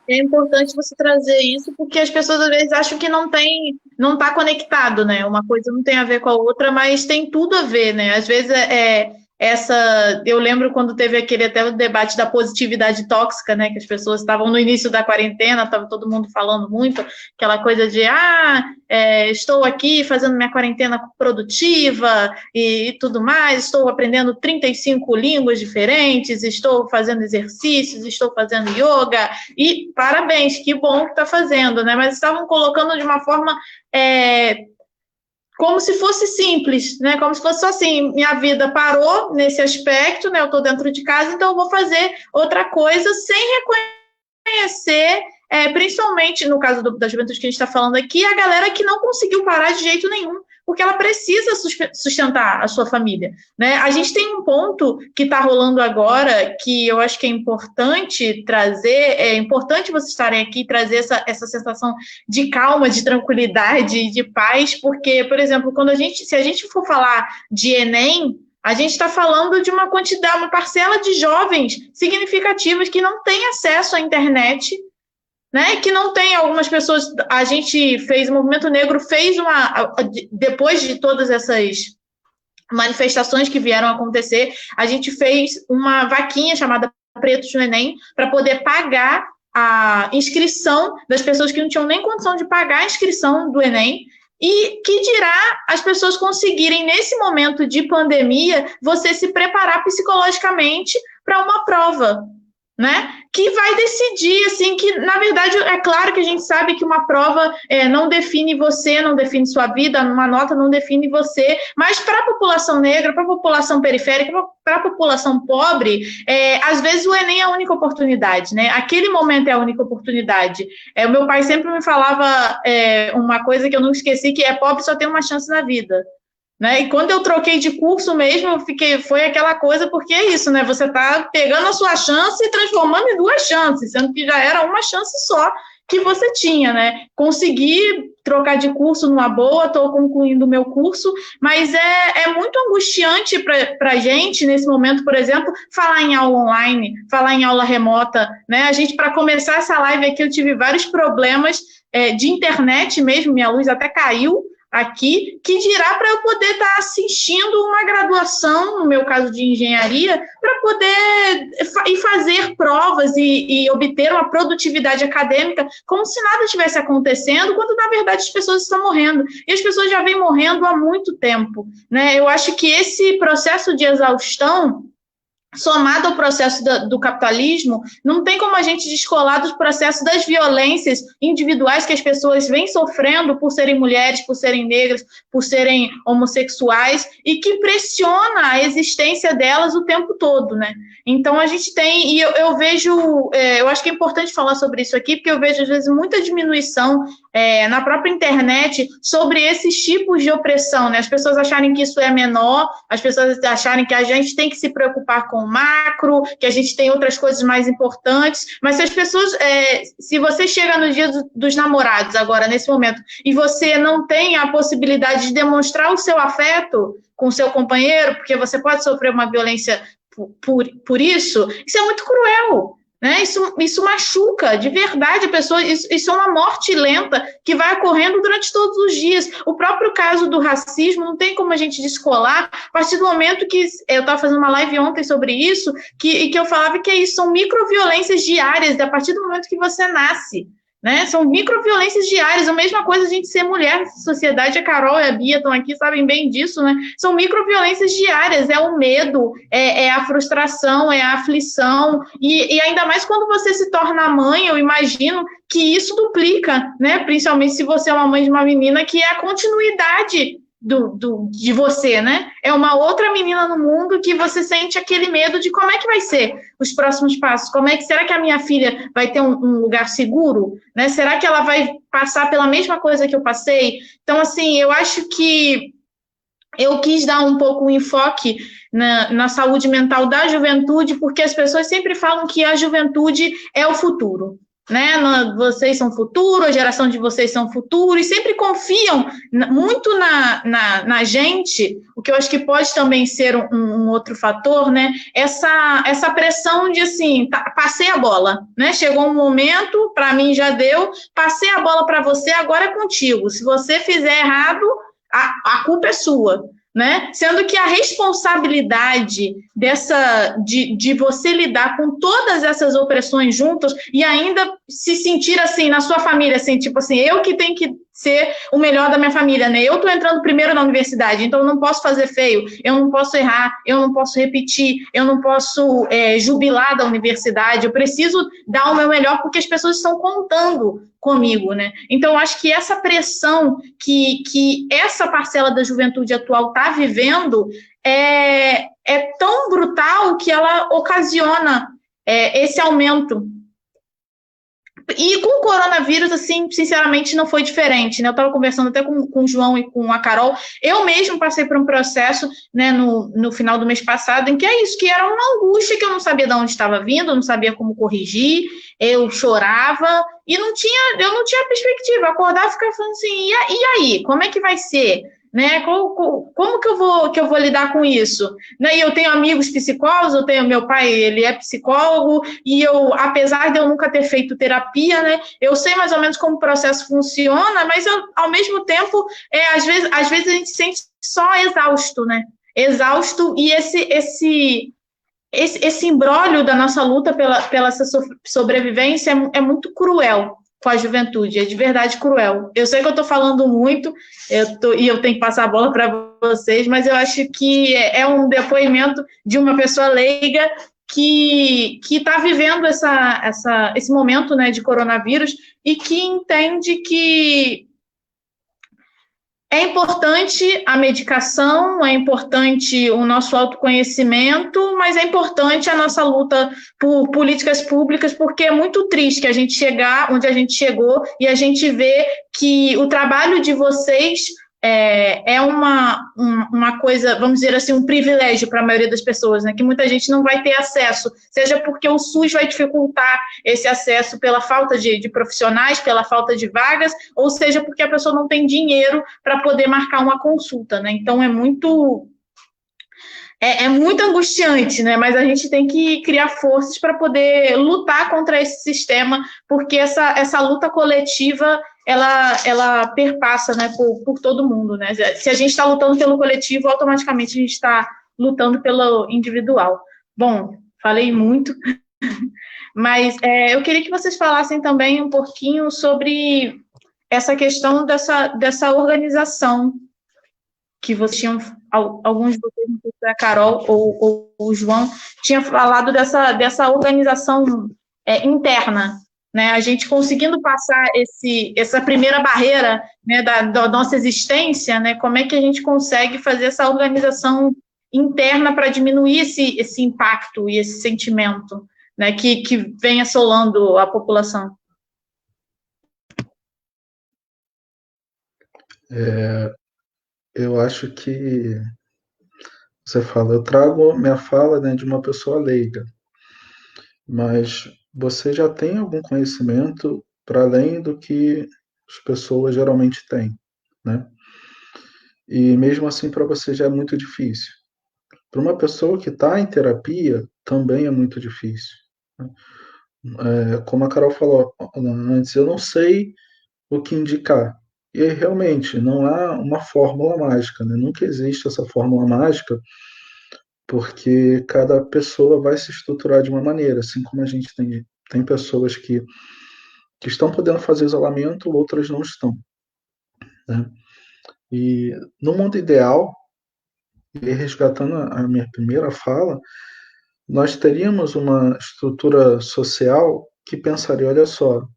É importante você trazer isso, porque as pessoas às vezes acham que não está conectado, né? Uma coisa não tem a ver com a outra, mas tem tudo a ver, né? Às vezes eu lembro quando teve até o debate da positividade tóxica, né? Que as pessoas estavam no início da quarentena, estava todo mundo falando muito, aquela coisa de estou aqui fazendo minha quarentena produtiva e tudo mais, estou aprendendo 35 línguas diferentes, estou fazendo exercícios, estou fazendo yoga, e parabéns, que bom que está fazendo, né? Mas estavam colocando de uma forma como se fosse simples, né? Como se fosse só assim, minha vida parou nesse aspecto, né? Eu estou dentro de casa, então eu vou fazer outra coisa sem reconhecer, principalmente no caso da juventude que a gente está falando aqui, a galera que não conseguiu parar de jeito nenhum, porque ela precisa sustentar a sua família, né? A gente tem um ponto que está rolando agora, que eu acho que é importante trazer, é importante vocês estarem aqui e trazer essa sensação de calma, de tranquilidade, de paz, porque, por exemplo, se a gente for falar de Enem, a gente está falando de uma quantidade, uma parcela de jovens significativas que não têm acesso à internet, né? Que não tem algumas pessoas. A gente fez, o Movimento Negro fez depois de todas essas manifestações que vieram a acontecer, a gente fez uma vaquinha chamada Pretos no Enem para poder pagar a inscrição das pessoas que não tinham nem condição de pagar a inscrição do Enem. E que dirá as pessoas conseguirem, nesse momento de pandemia, você se preparar psicologicamente para uma prova, né? Que vai decidir, assim, que, na verdade, é claro que a gente sabe que uma prova não define você, não define sua vida, uma nota não define você, mas para a população negra, para a população periférica, para a população pobre, às vezes o Enem é a única oportunidade, né? Aquele momento é a única oportunidade. O meu pai sempre me falava uma coisa que eu nunca esqueci, que pobre só tem uma chance na vida. Né? E quando eu troquei de curso mesmo, foi aquela coisa, porque é isso, né? Você está pegando a sua chance e transformando em 2 chances, sendo que já era uma chance só que você tinha, né? Consegui trocar de curso numa boa, estou concluindo o meu curso, mas é muito angustiante para a gente, nesse momento, por exemplo, falar em aula online, falar em aula remota, né? A gente, para começar essa live aqui, eu tive vários problemas de internet mesmo, minha luz até caiu aqui, que dirá para eu poder estar assistindo uma graduação, no meu caso de engenharia, para poder ir fazer provas e obter uma produtividade acadêmica como se nada estivesse acontecendo, quando, na verdade, as pessoas estão morrendo. E as pessoas já vêm morrendo há muito tempo, né? Eu acho que esse processo de exaustão, somado ao processo do capitalismo, não tem como a gente descolar do processo das violências individuais que as pessoas vêm sofrendo por serem mulheres, por serem negras, por serem homossexuais, e que pressiona a existência delas o tempo todo, né? Então, a gente tem, e eu vejo, eu acho que é importante falar sobre isso aqui, porque eu vejo, às vezes, muita diminuição na própria internet sobre esses tipos de opressão, né? As pessoas acharem que isso é menor, as pessoas acharem que a gente tem que se preocupar com o macro, que a gente tem outras coisas mais importantes, mas se as pessoas, se você chega no dia dos namorados agora, nesse momento, e você não tem a possibilidade de demonstrar o seu afeto com o seu companheiro, porque você pode sofrer uma violência por isso é muito cruel, né? Isso machuca, de verdade, a pessoa, isso é uma morte lenta que vai ocorrendo durante todos os dias. O próprio caso do racismo, não tem como a gente descolar, a partir do momento que, eu estava fazendo uma live ontem sobre isso, que eu falava que isso são microviolências diárias, a partir do momento que você nasce, né? São microviolências diárias, a mesma coisa a gente ser mulher nessa sociedade, a Carol e a Bia estão aqui, sabem bem disso, né? São microviolências diárias, é o medo, é a frustração, é a aflição, e ainda mais quando você se torna mãe, eu imagino que isso duplica, né? Principalmente se você é uma mãe de uma menina, que é a continuidade de você, né? É uma outra menina no mundo que você sente aquele medo de como é que vai ser os próximos passos, será que a minha filha vai ter um lugar seguro, né? Será que ela vai passar pela mesma coisa que eu passei? Então, assim, eu acho que eu quis dar um pouco um enfoque na saúde mental da juventude, porque as pessoas sempre falam que a juventude é o futuro, né? Vocês são futuro, a geração de vocês são futuro, e sempre confiam muito na gente, o que eu acho que pode também ser um outro fator, né? Essa pressão de, assim, passei a bola, né? Chegou um momento, para mim já deu, passei a bola para você, agora é contigo. Se você fizer errado, a culpa é sua, né? Sendo que a responsabilidade de você lidar com todas essas opressões juntas e ainda se sentir assim, na sua família, assim, tipo assim, eu que tenho que ser o melhor da minha família, né? Eu tô entrando primeiro na universidade, então eu não posso fazer feio, eu não posso errar, eu não posso repetir, eu não posso jubilar da universidade, eu preciso dar o meu melhor porque as pessoas estão contando comigo, né? Então, eu acho que essa pressão que essa parcela da juventude atual está vivendo é tão brutal que ela ocasiona esse aumento E com o coronavírus, assim, sinceramente, não foi diferente, né? Eu estava conversando até com o João e com a Carol. Eu mesmo passei por um processo, né, no final do mês passado, em que é isso, que era uma angústia que eu não sabia de onde estava vindo, eu não sabia como corrigir, eu chorava e eu não tinha perspectiva. Eu acordava e ficava falando assim, e aí, como é que vai ser? Né? Como que eu vou lidar com isso? Né? E eu tenho amigos psicólogos, eu tenho meu pai, ele é psicólogo, e eu, apesar de eu nunca ter feito terapia, né, eu sei mais ou menos como o processo funciona, mas eu, ao mesmo tempo, às vezes a gente se sente só exausto, né? Exausto, e esse imbróglio da nossa luta pela essa sobrevivência é muito cruel com a juventude, é de verdade cruel. Eu sei que eu estou falando muito, e eu tenho que passar a bola para vocês, mas eu acho que é um depoimento de uma pessoa leiga que está vivendo esse momento, né, de coronavírus e que entende que é importante a medicação, é importante o nosso autoconhecimento, mas é importante a nossa luta por políticas públicas, porque é muito triste a gente chegar onde a gente chegou e a gente vê que o trabalho de vocês é uma coisa, vamos dizer assim, um privilégio para a maioria das pessoas, né? Que muita gente não vai ter acesso, seja porque o SUS vai dificultar esse acesso pela falta de profissionais, pela falta de vagas, ou seja porque a pessoa não tem dinheiro para poder marcar uma consulta, né? Então é muito angustiante, né? Mas a gente tem que criar forças para poder lutar contra esse sistema, porque essa luta coletiva ela perpassa, né, por todo mundo, né? Se a gente está lutando pelo coletivo, automaticamente a gente está lutando pelo individual. Bom, falei muito, mas eu queria que vocês falassem também um pouquinho sobre essa questão dessa organização que vocês tinham, alguns de vocês, não sei se foi a Carol ou o João, tinha falado dessa organização interna, né? A gente conseguindo passar essa primeira barreira, né, da nossa existência, né? Como é que a gente consegue fazer essa organização interna para diminuir esse impacto e esse sentimento, né, que vem assolando a população? Eu acho que você fala, eu trago minha fala, né, de uma pessoa leiga, mas você já tem algum conhecimento para além do que as pessoas geralmente têm, né? E mesmo assim para você já é muito difícil. Para uma pessoa que está em terapia também é muito difícil, né? Como a Carol falou antes, eu não sei o que indicar. E aí, realmente, não há uma fórmula mágica, né? Nunca existe essa fórmula mágica, porque cada pessoa vai se estruturar de uma maneira, assim como a gente tem pessoas que estão podendo fazer isolamento, outras não estão, né? E no mundo ideal, e resgatando a minha primeira fala, nós teríamos uma estrutura social que pensaria, olha só,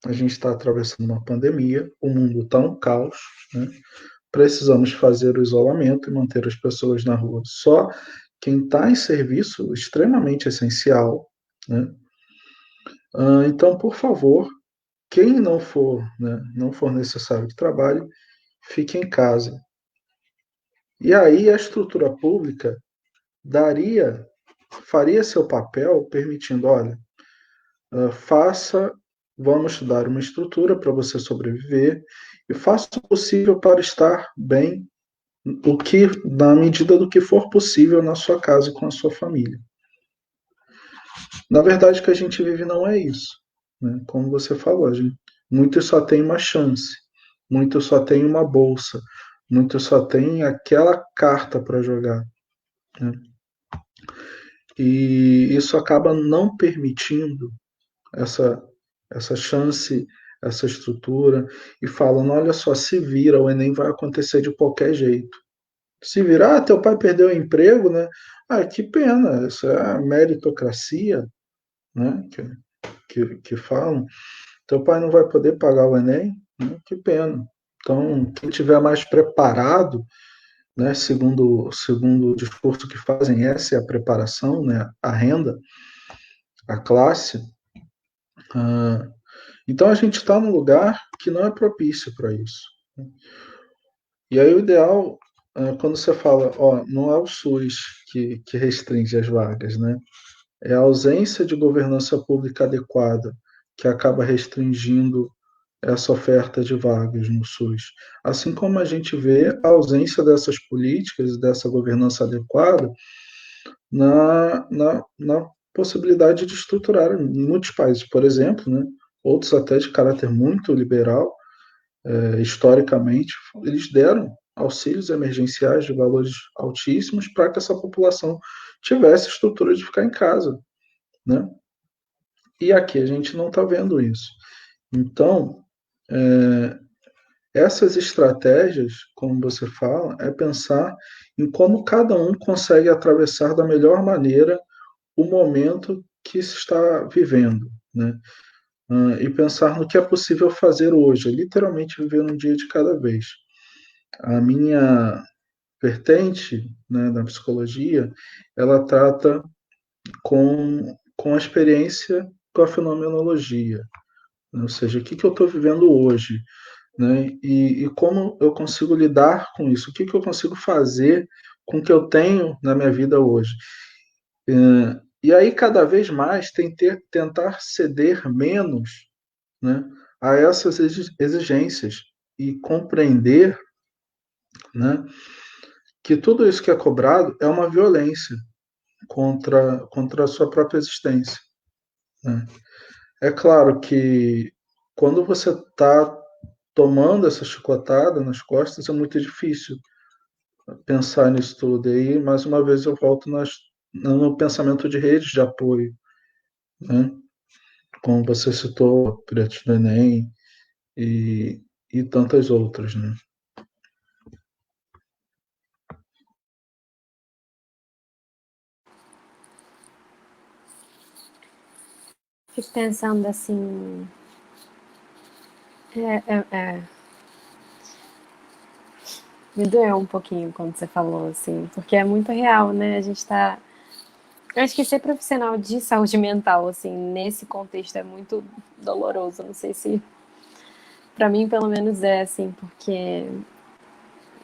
a gente está atravessando uma pandemia, o mundo está um caos, né? Precisamos fazer o isolamento e manter as pessoas na rua. Só quem está em serviço extremamente essencial, né? Então, por favor, quem não for, né, não for necessário que trabalhe, fique em casa. E aí a estrutura pública faria seu papel permitindo, olha, vamos dar uma estrutura para você sobreviver e faça o possível para estar bem, na medida do que for possível na sua casa e com a sua família. Na verdade, o que a gente vive não é isso, né? Como você falou, muitos só têm uma chance, muitos só têm uma bolsa, muitos só têm aquela carta para jogar, né? E isso acaba não permitindo essa chance, essa estrutura, e falando, olha só, se vira, o Enem vai acontecer de qualquer jeito. Se virar, teu pai perdeu o emprego, né? Que pena, isso é a meritocracia, né? Que falam. Teu pai não vai poder pagar o Enem, né? Que pena. Então, quem tiver mais preparado, né, segundo o discurso que fazem, essa é a preparação, né, a renda, a classe, Então a gente está num lugar que não é propício para isso. E aí o ideal, quando você fala, ó, não é o SUS que restringe as vagas, né? É a ausência de governança pública adequada que acaba restringindo essa oferta de vagas no SUS. Assim como a gente vê a ausência dessas políticas, dessa governança adequada na possibilidade de estruturar em muitos países, por exemplo, né, outros até de caráter muito liberal, historicamente, eles deram auxílios emergenciais de valores altíssimos para que essa população tivesse estrutura de ficar em casa, né? E aqui a gente não está vendo isso. Então, essas estratégias, como você fala, é pensar em como cada um consegue atravessar da melhor maneira o momento que se está vivendo, né? E pensar no que é possível fazer hoje, literalmente viver um dia de cada vez. A minha vertente, né, da psicologia, ela trata com a experiência com a fenomenologia, né? Ou seja, o que, que eu estou vivendo hoje, né? E como eu consigo lidar com isso, o que, que eu consigo fazer com o que eu tenho na minha vida hoje. E aí, cada vez mais, tentar ceder menos, né, a essas exigências e compreender, né, que tudo isso que é cobrado é uma violência contra a sua própria existência, né? É claro que quando você está tomando essa chicotada nas costas, é muito difícil pensar nisso tudo. E aí, mais uma vez, eu volto no pensamento de redes de apoio, né? Como você citou, Piretes do Enem e tantas outras, né? Fico pensando assim. É, é, é. Me doeu um pouquinho quando você falou, assim, porque é muito real, né? A gente tá. Eu acho que ser profissional de saúde mental, assim, nesse contexto é muito doloroso. Não sei se. Pra mim, pelo menos, é, assim, porque,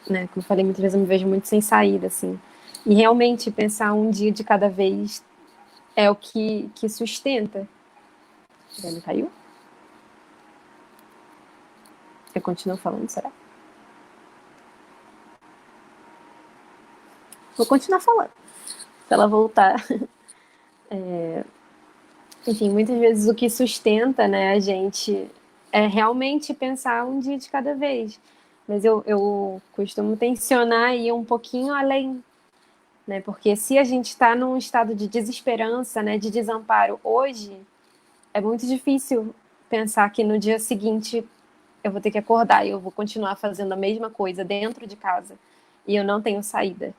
né, como eu falei, muitas vezes eu me vejo muito sem saída, assim. E realmente pensar um dia de cada vez é o que sustenta. Ele caiu? Eu continuo falando, será? Vou continuar falando, pra ela voltar. Enfim, muitas vezes o que sustenta, né, a gente é realmente pensar um dia de cada vez. Mas eu costumo tensionar e ir um pouquinho além, né? Porque se a gente está num estado de desesperança, né, de desamparo hoje, é muito difícil pensar que no dia seguinte eu vou ter que acordar e eu vou continuar fazendo a mesma coisa dentro de casa e eu não tenho saída,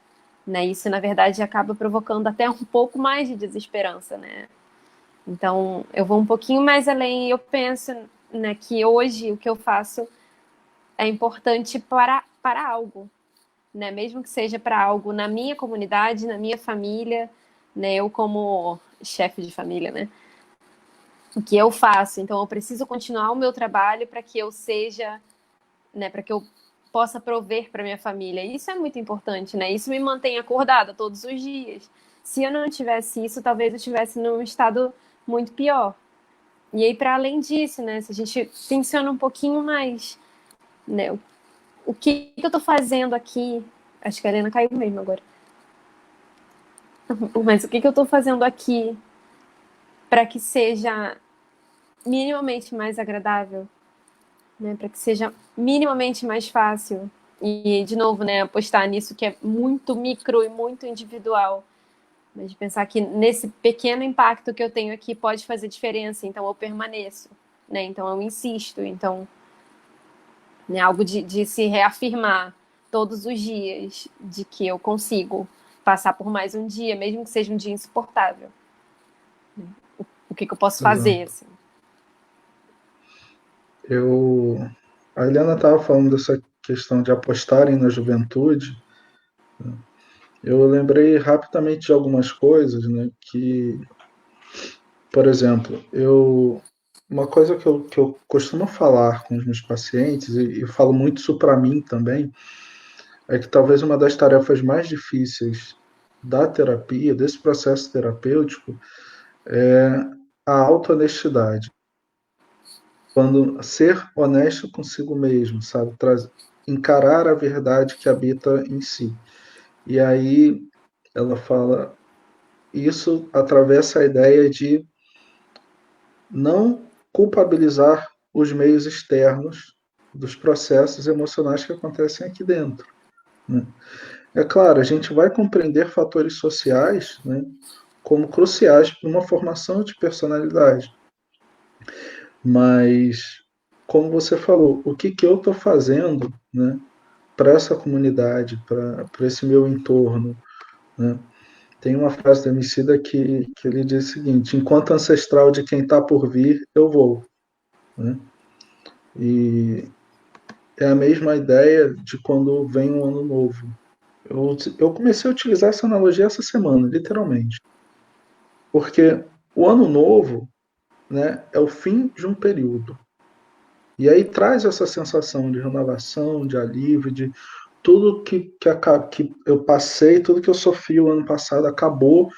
né? Isso na verdade acaba provocando até um pouco mais de desesperança, né? Então, eu vou um pouquinho mais além e eu penso, né, que hoje o que eu faço é importante para algo, né? Mesmo que seja para algo na minha comunidade, na minha família, né? Eu como chefe de família, né? O que eu faço. Então, eu preciso continuar o meu trabalho para que eu seja, né, para que eu possa prover para minha família. Isso é muito importante, né? Isso me mantém acordada todos os dias. Se eu não tivesse isso, talvez eu estivesse num estado muito pior. E aí, para além disso, né, se a gente tensiona um pouquinho mais, né, o que eu estou fazendo aqui? Acho que a Helena caiu mesmo agora. Mas o que eu estou fazendo aqui para que seja minimamente mais agradável, né, para que seja minimamente mais fácil? E, de novo, né, apostar nisso que é muito micro e muito individual. Mas de pensar que nesse pequeno impacto que eu tenho aqui pode fazer diferença, então eu permaneço, né? Então eu insisto, então, né, algo de se reafirmar todos os dias de que eu consigo passar por mais um dia, mesmo que seja um dia insuportável. O que eu posso fazer, Exato. assim. Eu, a Helena estava falando dessa questão de apostarem na juventude. Eu lembrei rapidamente de algumas coisas, né, que, por exemplo, uma coisa que eu costumo falar com os meus pacientes, e falo muito isso para mim também, é que talvez uma das tarefas mais difíceis da terapia, desse processo terapêutico, é a autohonestidade. Quando ser honesto consigo mesmo, sabe? Encarar a verdade que habita em si. E aí ela fala, isso atravessa a ideia de não culpabilizar os meios externos dos processos emocionais que acontecem aqui dentro, né? É claro, a gente vai compreender fatores sociais, né, como cruciais para uma formação de personalidade, mas, como você falou, o que eu estou fazendo, né, para essa comunidade, para esse meu entorno, né? Tem uma frase do Emicida que ele diz o seguinte: enquanto ancestral de quem está por vir, eu vou. Né? E é a mesma ideia de quando vem um ano novo. Eu comecei a utilizar essa analogia essa semana, literalmente. Porque o ano novo, né, é o fim de um período. E aí traz essa sensação de renovação, de alívio, de tudo que eu passei, tudo que eu sofri o ano passado acabou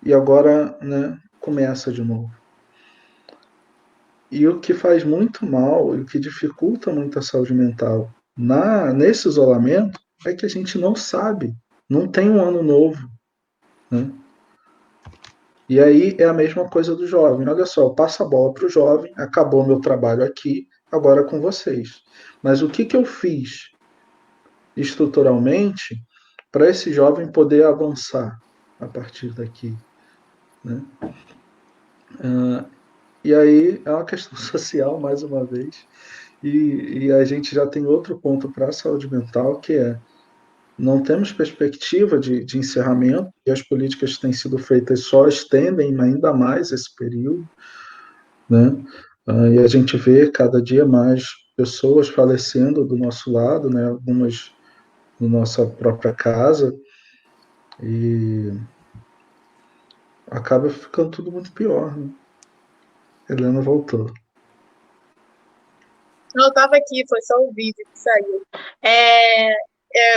e agora, né, começa de novo. E o que faz muito mal e o que dificulta muito a saúde mental nesse isolamento é que a gente não sabe, não tem um ano novo, né? E aí é a mesma coisa do jovem. Olha só, eu passo a bola para o jovem, acabou meu trabalho aqui, agora é com vocês. Mas o que eu fiz estruturalmente para esse jovem poder avançar a partir daqui, né? E aí é uma questão social, mais uma vez, e a gente já tem outro ponto para a saúde mental, que é não temos perspectiva de encerramento, e as políticas que têm sido feitas só estendem ainda mais esse período, né? E a gente vê cada dia mais pessoas falecendo do nosso lado, né? Algumas na nossa própria casa, e acaba ficando tudo muito pior, né? Helena voltou. Eu estava aqui, foi só o vídeo que saiu.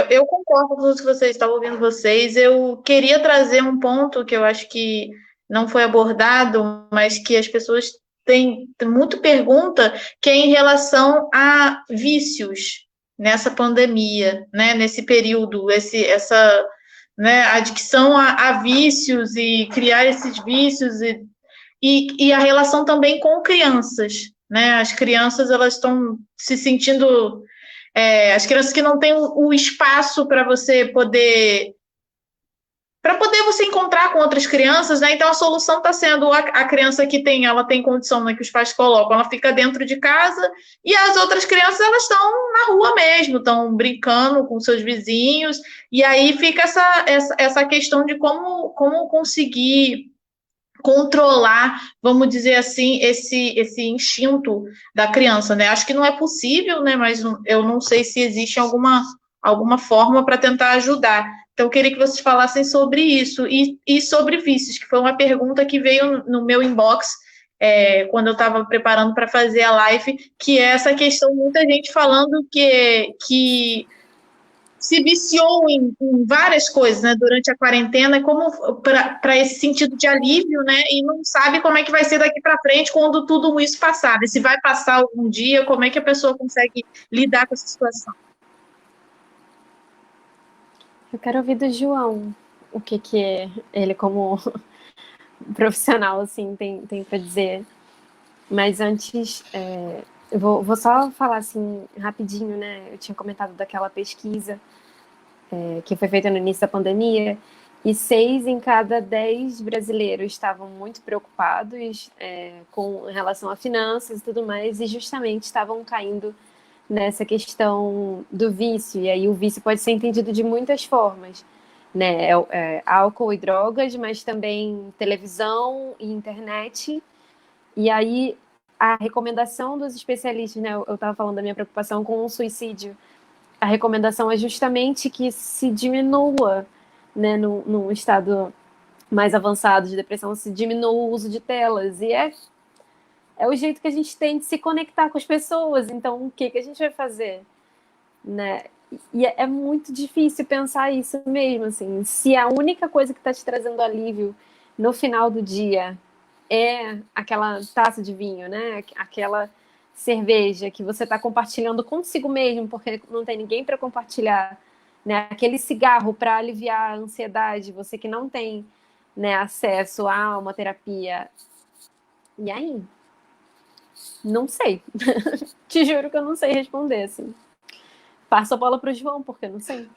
Eu concordo com tudo que vocês estavam ouvindo vocês. Eu queria trazer um ponto que eu acho que não foi abordado, mas que as pessoas têm muito pergunta, que é em relação a vícios nessa pandemia, né? Nesse período, essa, né, adicção a vícios e criar esses vícios e a relação também com crianças, né? As crianças elas estão se sentindo as crianças que não têm o espaço para poder você encontrar com outras crianças, né? Então a solução está sendo a criança que ela tem condição, né, que os pais colocam, ela fica dentro de casa e as outras crianças elas estão na rua mesmo, estão brincando com seus vizinhos e aí fica essa questão de como conseguir controlar, vamos dizer assim, esse instinto da criança, né? Acho que não é possível, né? Mas eu não sei se existe alguma forma para tentar ajudar. Então, eu queria que vocês falassem sobre isso e sobre vícios, que foi uma pergunta que veio no meu inbox quando eu estava preparando para fazer a live, que é essa questão, muita gente falando que se viciou em várias coisas, né, durante a quarentena, como para esse sentido de alívio, né, e não sabe como é que vai ser daqui para frente quando tudo isso passar, né, se vai passar algum dia, como é que a pessoa consegue lidar com essa situação. Eu quero ouvir do João o que ele, como profissional, assim, tem para dizer. Mas antes, eu vou só falar assim rapidinho, né? Eu tinha comentado daquela pesquisa que foi feita no início da pandemia, e 6 em cada 10 brasileiros estavam muito preocupados com relação a finanças e tudo mais, e justamente estavam caindo nessa questão do vício. E aí o vício pode ser entendido de muitas formas, né? Álcool e drogas, mas também televisão e internet. E aí a recomendação dos especialistas, né? Eu estava falando da minha preocupação com o suicídio. A recomendação é justamente que se diminua, né, num estado mais avançado de depressão, se diminua o uso de telas. E é o jeito que a gente tem de se conectar com as pessoas. Então, o que a gente vai fazer? Né? E é muito difícil pensar isso mesmo, assim. Se a única coisa que está te trazendo alívio no final do dia é aquela taça de vinho, né? Aquela cerveja que você está compartilhando consigo mesmo, porque não tem ninguém para compartilhar, né? Aquele cigarro para aliviar a ansiedade, você que não tem, né, acesso a uma terapia. E aí? Não sei. Te juro que eu não sei responder, assim. Passo a bola para o João, porque eu não sei.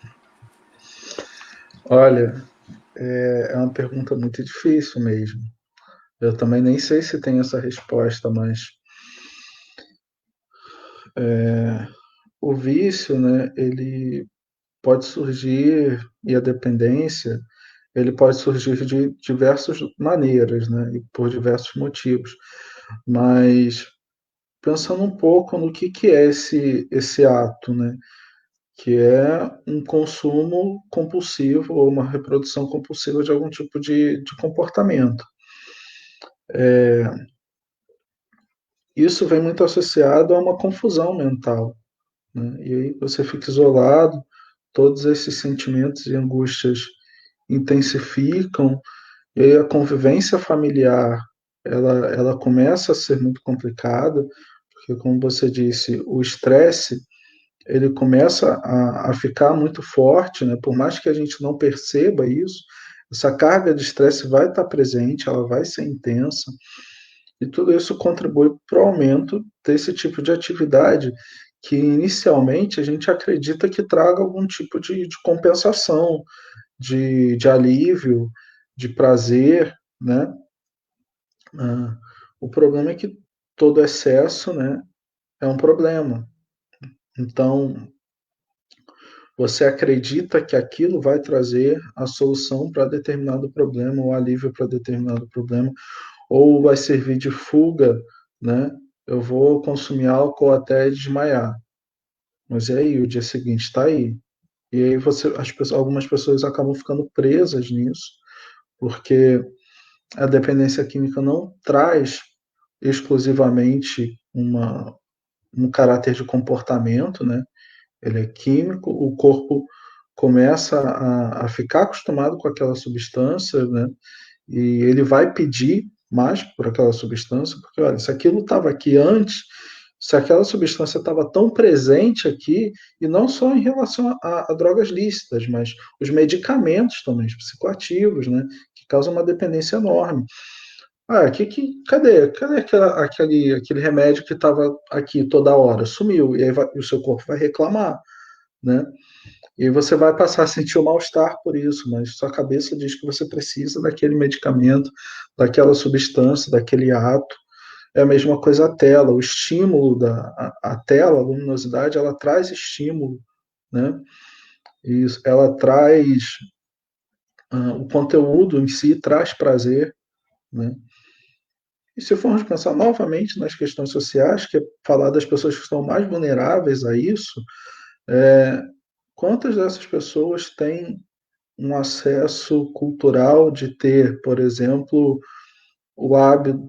Olha, é uma pergunta muito difícil mesmo. Eu também nem sei se tem essa resposta, mas o vício, né, ele pode surgir, e a dependência, ele pode surgir de diversas maneiras, né, e por diversos motivos. Mas pensando um pouco no que é esse ato, né, que é um consumo compulsivo ou uma reprodução compulsiva de algum tipo de comportamento. Isso vem muito associado a uma confusão mental, né? E aí você fica isolado, todos esses sentimentos e angústias intensificam, e aí a convivência familiar ela começa a ser muito complicada, porque, como você disse, o estresse ele começa a ficar muito forte, né? Por mais que a gente não perceba isso, essa carga de estresse vai estar presente, ela vai ser intensa, e tudo isso contribui para o aumento desse tipo de atividade que inicialmente a gente acredita que traga algum tipo de compensação, de alívio, de prazer, né? Ah, o problema é que todo excesso, né, é um problema. Então, você acredita que aquilo vai trazer a solução para determinado problema, ou alívio para determinado problema, ou vai servir de fuga, né? Eu vou consumir álcool até desmaiar. Mas e aí, o dia seguinte está aí. E aí algumas pessoas acabam ficando presas nisso, porque a dependência química não traz exclusivamente um caráter de comportamento, né? Ele é químico, o corpo começa a ficar acostumado com aquela substância, né? E ele vai pedir mais por aquela substância, porque, olha, se aquilo estava aqui antes, se aquela substância estava tão presente aqui, e não só em relação a drogas lícitas, mas os medicamentos também, os psicoativos, né? Que causam uma dependência enorme. Ah, cadê aquele remédio que estava aqui toda hora? Sumiu, e aí o seu corpo vai reclamar, né? E você vai passar a sentir o mal-estar por isso, mas sua cabeça diz que você precisa daquele medicamento, daquela substância, daquele ato. É a mesma coisa a tela, o estímulo a tela, a luminosidade, ela traz estímulo, né? Isso, ela traz o conteúdo em si traz prazer, né? E se formos pensar novamente nas questões sociais, que é falar das pessoas que estão mais vulneráveis a isso, quantas dessas pessoas têm um acesso cultural de ter, por exemplo,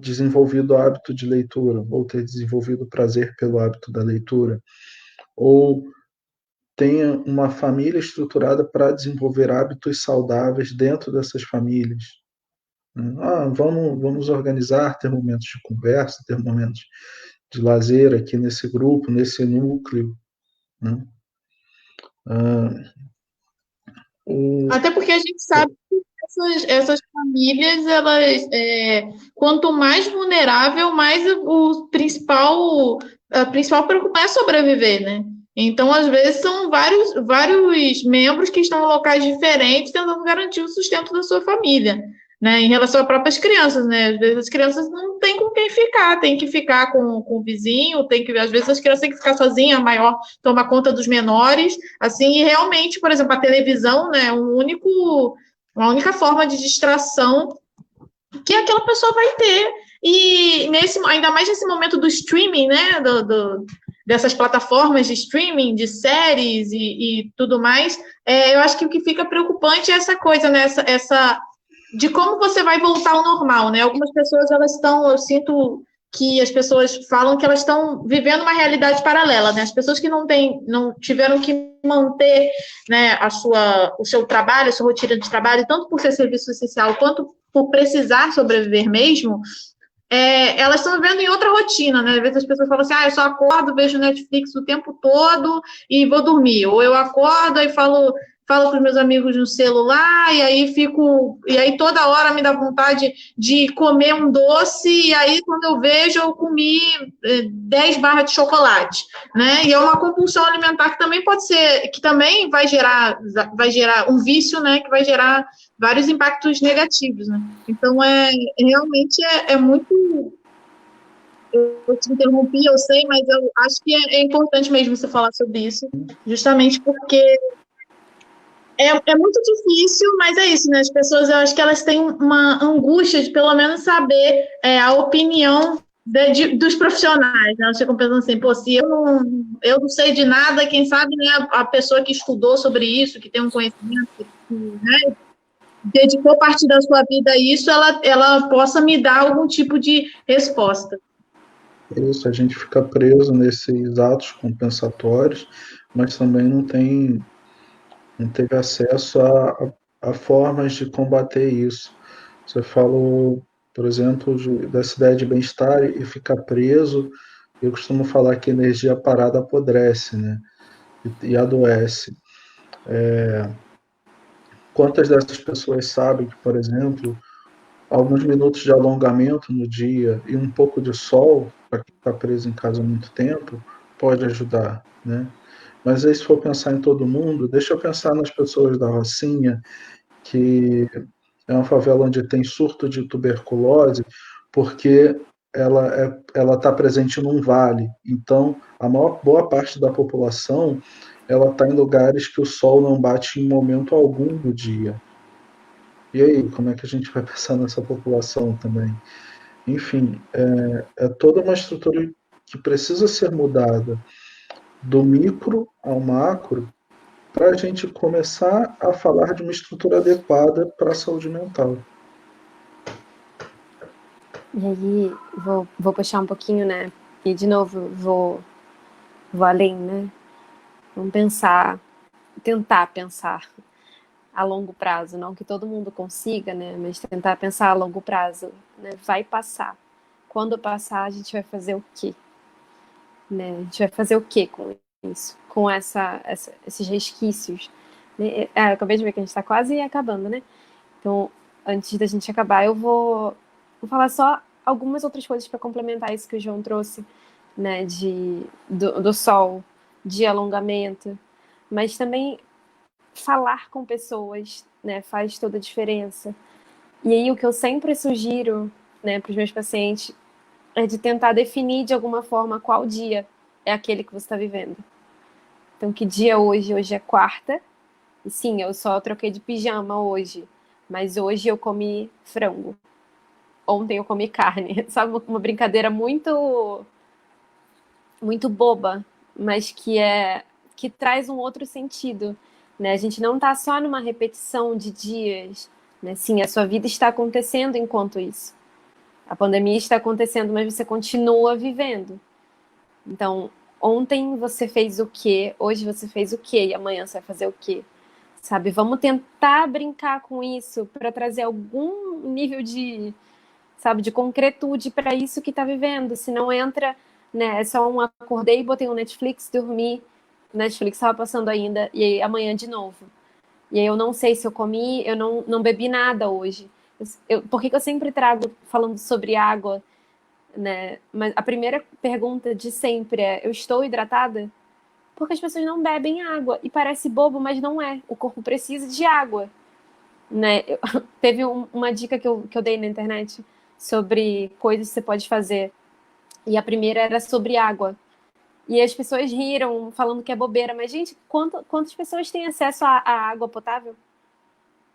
desenvolvido o hábito de leitura, ou ter desenvolvido o prazer pelo hábito da leitura, ou tenha uma família estruturada para desenvolver hábitos saudáveis dentro dessas famílias. Vamos organizar, ter momentos de conversa, ter momentos de lazer aqui nesse grupo, nesse núcleo. Né? Até porque a gente sabe que essas famílias, elas, quanto mais vulnerável, mais a principal preocupação é sobreviver, né? Então, às vezes, são vários membros que estão em locais diferentes tentando garantir o sustento da sua família, né? Em relação às próprias crianças, né? Às vezes as crianças não têm com quem ficar, tem que ficar com o vizinho, às vezes as crianças têm que ficar sozinhas, a maior toma conta dos menores, assim, e realmente, por exemplo, a televisão, né, uma única forma de distração que aquela pessoa vai ter. E ainda mais nesse momento do streaming, né, dessas plataformas de streaming, de séries e tudo mais, eu acho que o que fica preocupante é essa coisa, né, de como você vai voltar ao normal, né? Algumas pessoas, elas estão, eu sinto que as pessoas falam que elas estão vivendo uma realidade paralela, né? As pessoas que não tiveram que manter, né, o seu trabalho, a sua rotina de trabalho, tanto por ser serviço essencial quanto por precisar sobreviver mesmo, elas estão vivendo em outra rotina, né? Às vezes as pessoas falam assim, eu só acordo, vejo Netflix o tempo todo e vou dormir. Ou eu acordo e falo com os meus amigos no celular, e aí toda hora me dá vontade de comer um doce, e aí quando eu vejo, eu comi 10 barras de chocolate, né? E é uma compulsão alimentar que também pode ser, que também vai gerar um vício, né? Que vai gerar vários impactos negativos, né? Então, realmente é muito. Eu te interrompi, eu sei, mas eu acho que é importante mesmo você falar sobre isso, justamente porque é muito difícil, mas é isso, né? As pessoas, eu acho que elas têm uma angústia de pelo menos saber a opinião dos profissionais, né? Elas ficam pensando assim, pô, se eu não sei de nada, quem sabe, né, a pessoa que estudou sobre isso, que tem um conhecimento, né, dedicou parte da sua vida a isso, ela possa me dar algum tipo de resposta. Isso, a gente fica preso nesses atos compensatórios, mas também não teve acesso a formas de combater isso. Você falou, por exemplo, dessa ideia de bem-estar e ficar preso. Eu costumo falar que energia parada apodrece, né? E adoece. Quantas dessas pessoas sabem que, por exemplo, alguns minutos de alongamento no dia e um pouco de sol, para quem está preso em casa há muito tempo, pode ajudar, né? Mas aí, se for pensar em todo mundo, deixa eu pensar nas pessoas da Rocinha, que é uma favela onde tem surto de tuberculose, porque ela está presente num vale. Então, boa parte da população ela está em lugares que o sol não bate em momento algum do dia. E aí, como é que a gente vai pensar nessa população também? Enfim, é toda uma estrutura que precisa ser mudada do micro ao macro para a gente começar a falar de uma estrutura adequada para a saúde mental. E aí, vou puxar um pouquinho, né? E, de novo, vou além, né? Vamos tentar pensar a longo prazo, não que todo mundo consiga, né? Mas tentar pensar a longo prazo, né? Vai passar. Quando passar, a gente vai fazer o quê? Né? A gente vai fazer o quê com isso? Com esses resquícios? Né? Eu acabei de ver que a gente está quase acabando, né? Então, antes da gente acabar, eu vou falar só algumas outras coisas para complementar isso que o João trouxe, né? Do sol, de alongamento, mas também falar com pessoas, né, faz toda a diferença. E aí o que eu sempre sugiro, né, para os meus pacientes é de tentar definir de alguma forma qual dia é aquele que você está vivendo. Então, que dia hoje? Hoje é quarta. E sim, eu só troquei de pijama hoje, mas hoje eu comi frango. Ontem eu comi carne. Sabe, uma brincadeira muito boba, mas que traz um outro sentido, né? A gente não está só numa repetição de dias, né? Sim, a sua vida está acontecendo enquanto isso. A pandemia está acontecendo, mas você continua vivendo. Então, ontem você fez o quê? Hoje você fez o quê? E amanhã você vai fazer o quê? Sabe? Vamos tentar brincar com isso para trazer algum nível de, sabe, de concretude para isso que está vivendo. Se não entra, né? É só acordei, botei um Netflix, dormi, Netflix estava passando ainda, e aí amanhã de novo. E aí eu não sei se eu comi, eu não bebi nada hoje. Por que eu sempre trago falando sobre água, né? Mas a primeira pergunta de sempre é: eu estou hidratada? Porque as pessoas não bebem água. E parece bobo, mas não é. O corpo precisa de água, né? Teve uma dica que eu dei na internet sobre coisas que você pode fazer. E a primeira era sobre água. E as pessoas riram, falando que é bobeira. Mas, gente, quantas pessoas têm acesso à água potável?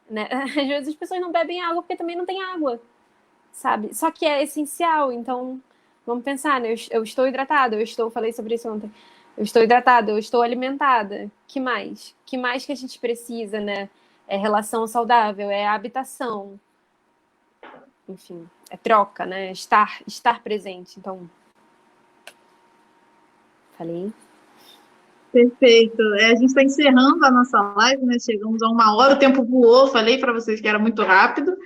Né? Às vezes as pessoas não bebem água porque também não tem água, sabe? Só que é essencial. Então, vamos pensar, né? Eu estou hidratada, falei sobre isso ontem. Eu estou hidratada, eu estou alimentada. Que mais? Que mais que a gente precisa, né? É relação saudável, é habitação. Enfim, é troca, né? Estar presente. Então, falei. Perfeito. A gente está encerrando a nossa live, né? Chegamos a 1 hora, o tempo voou, falei para vocês que era muito rápido.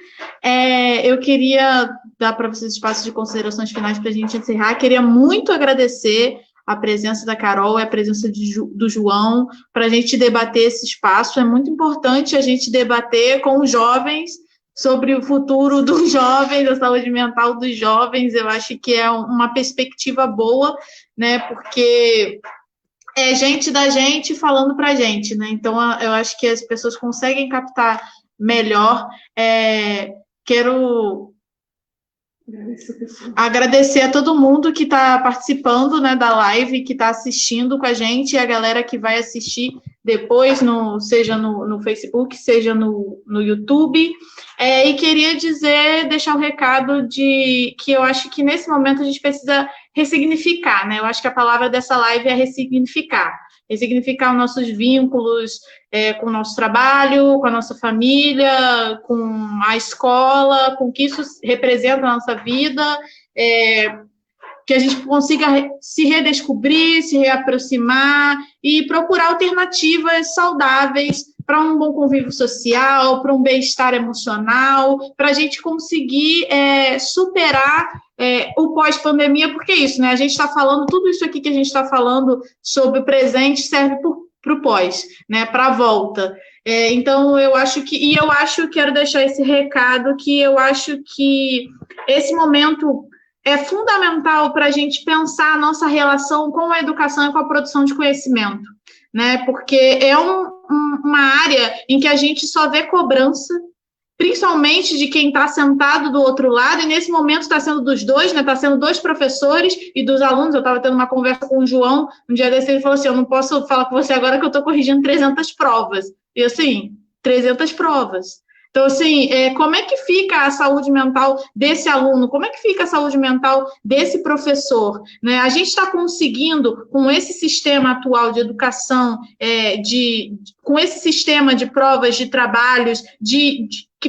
Eu queria dar para vocês espaço de considerações finais para a gente encerrar. Queria muito agradecer a presença da Carol e a presença do João para a gente debater esse espaço. É muito importante a gente debater com os jovens sobre o futuro dos jovens, a saúde mental dos jovens. Eu acho que é uma perspectiva boa, né? Porque é gente da gente falando para a gente, né? Então, eu acho que as pessoas conseguem captar melhor. Quero agradecer a todo mundo que está participando, né, da live, que está assistindo com a gente, e a galera que vai assistir depois, seja no Facebook, seja no YouTube. E queria deixar o recado de que eu acho que nesse momento a gente precisa ressignificar, né? Eu acho que a palavra dessa live é ressignificar. Ressignificar os nossos vínculos com o nosso trabalho, com a nossa família, com a escola, com o que isso representa na nossa vida, que a gente consiga se redescobrir, se reaproximar e procurar alternativas saudáveis para um bom convívio social, para um bem-estar emocional, para a gente conseguir superar o pós-pandemia, porque é isso, né? A gente está falando, tudo isso aqui que a gente está falando sobre o presente serve para o pós, né? Para a volta. Então, quero deixar esse recado, que eu acho que esse momento é fundamental para a gente pensar a nossa relação com a educação e com a produção de conhecimento, né? Porque é uma área em que a gente só vê cobrança, principalmente de quem está sentado do outro lado, e nesse momento está sendo dos dois, né? Está sendo dos professores e dos alunos. Eu estava tendo uma conversa com o João, um dia desse ele falou assim, eu não posso falar com você agora que eu estou corrigindo 300 provas. E assim, 300 provas. Então, assim, como é que fica a saúde mental desse aluno? Como é que fica a saúde mental desse professor? Né? A gente está conseguindo, com esse sistema atual de educação, com esse sistema de provas, de trabalhos,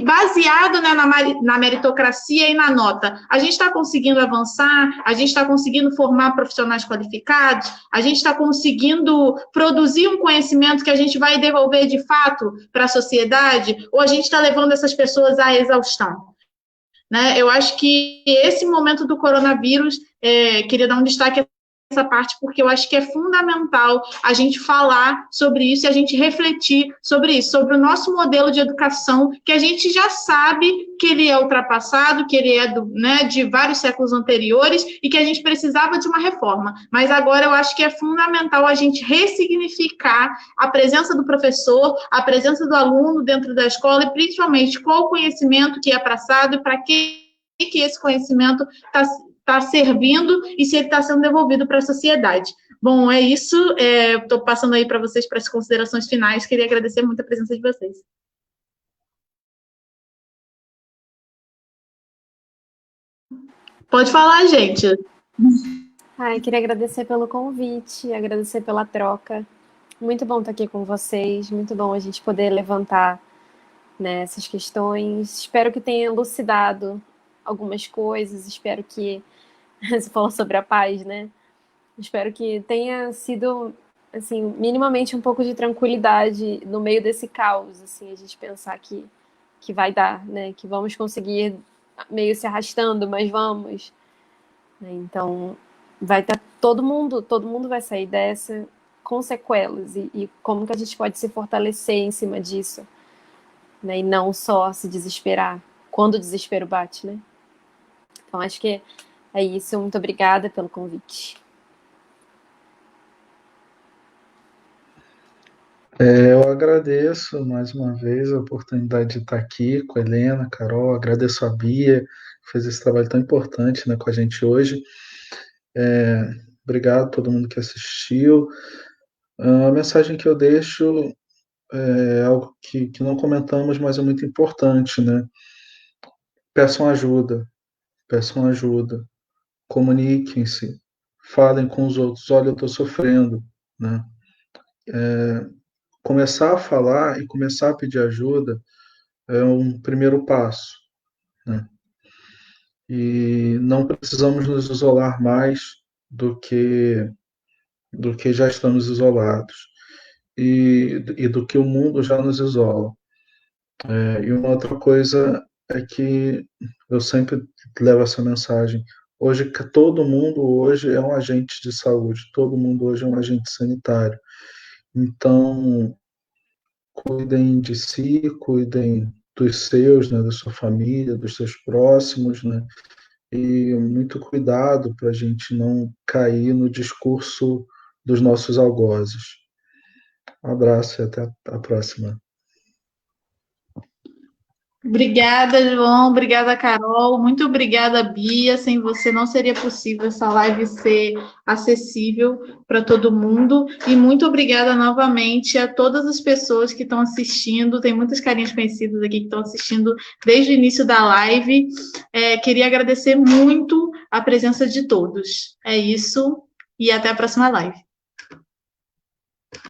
baseado, né, na meritocracia e na nota, a gente está conseguindo avançar, a gente está conseguindo formar profissionais qualificados, a gente está conseguindo produzir um conhecimento que a gente vai devolver de fato para a sociedade, ou a gente está levando essas pessoas à exaustão? Né? Eu acho que esse momento do coronavírus, queria dar um destaque essa parte, porque eu acho que é fundamental a gente falar sobre isso e a gente refletir sobre isso, sobre o nosso modelo de educação, que a gente já sabe que ele é ultrapassado, que ele é de vários séculos anteriores e que a gente precisava de uma reforma. Mas agora eu acho que é fundamental a gente ressignificar a presença do professor, a presença do aluno dentro da escola e principalmente qual o conhecimento que é passado e para que esse conhecimento está servindo e se ele está sendo devolvido para a sociedade. Bom, é isso. Estou passando aí para vocês para as considerações finais. Queria agradecer muito a presença de vocês. Pode falar, gente. Queria agradecer pelo convite, agradecer pela troca. Muito bom estar aqui com vocês, muito bom a gente poder levantar, né, essas questões. Espero que tenha elucidado algumas coisas, espero que você falou sobre a paz, né? Espero que tenha sido, assim, minimamente um pouco de tranquilidade no meio desse caos, assim, a gente pensar que vai dar, né? Que vamos conseguir meio se arrastando, mas vamos. Então, vai estar todo mundo vai sair dessa com sequelas e como que a gente pode se fortalecer em cima disso, né? E não só se desesperar quando o desespero bate, né? Então, acho que é isso. Muito obrigada pelo convite. Eu agradeço mais uma vez a oportunidade de estar aqui com a Helena, Carol, agradeço a Bia, que fez esse trabalho tão importante, né, com a gente hoje. Obrigado a todo mundo que assistiu. A mensagem que eu deixo é algo que não comentamos, mas é muito importante, né? Peçam ajuda, comuniquem-se, falem com os outros. Olha, eu estou sofrendo, né? Começar a falar e começar a pedir ajuda é um primeiro passo, né? e não precisamos nos isolar mais do que, do que já estamos isolados e do que o mundo já nos isola. E uma outra coisa é que eu sempre levo essa mensagem. Hoje, que todo mundo hoje é um agente de saúde, todo mundo hoje é um agente sanitário. Então, cuidem de si, cuidem dos seus, né, da sua família, dos seus próximos, né, e muito cuidado para a gente não cair no discurso dos nossos algozes. Um abraço e até a próxima. Obrigada, João. Obrigada, Carol. Muito obrigada, Bia. Sem você não seria possível essa live ser acessível para todo mundo. E muito obrigada novamente a todas as pessoas que estão assistindo. Tem muitas carinhas conhecidas aqui que estão assistindo desde o início da live. Queria agradecer muito a presença de todos. É isso e até a próxima live.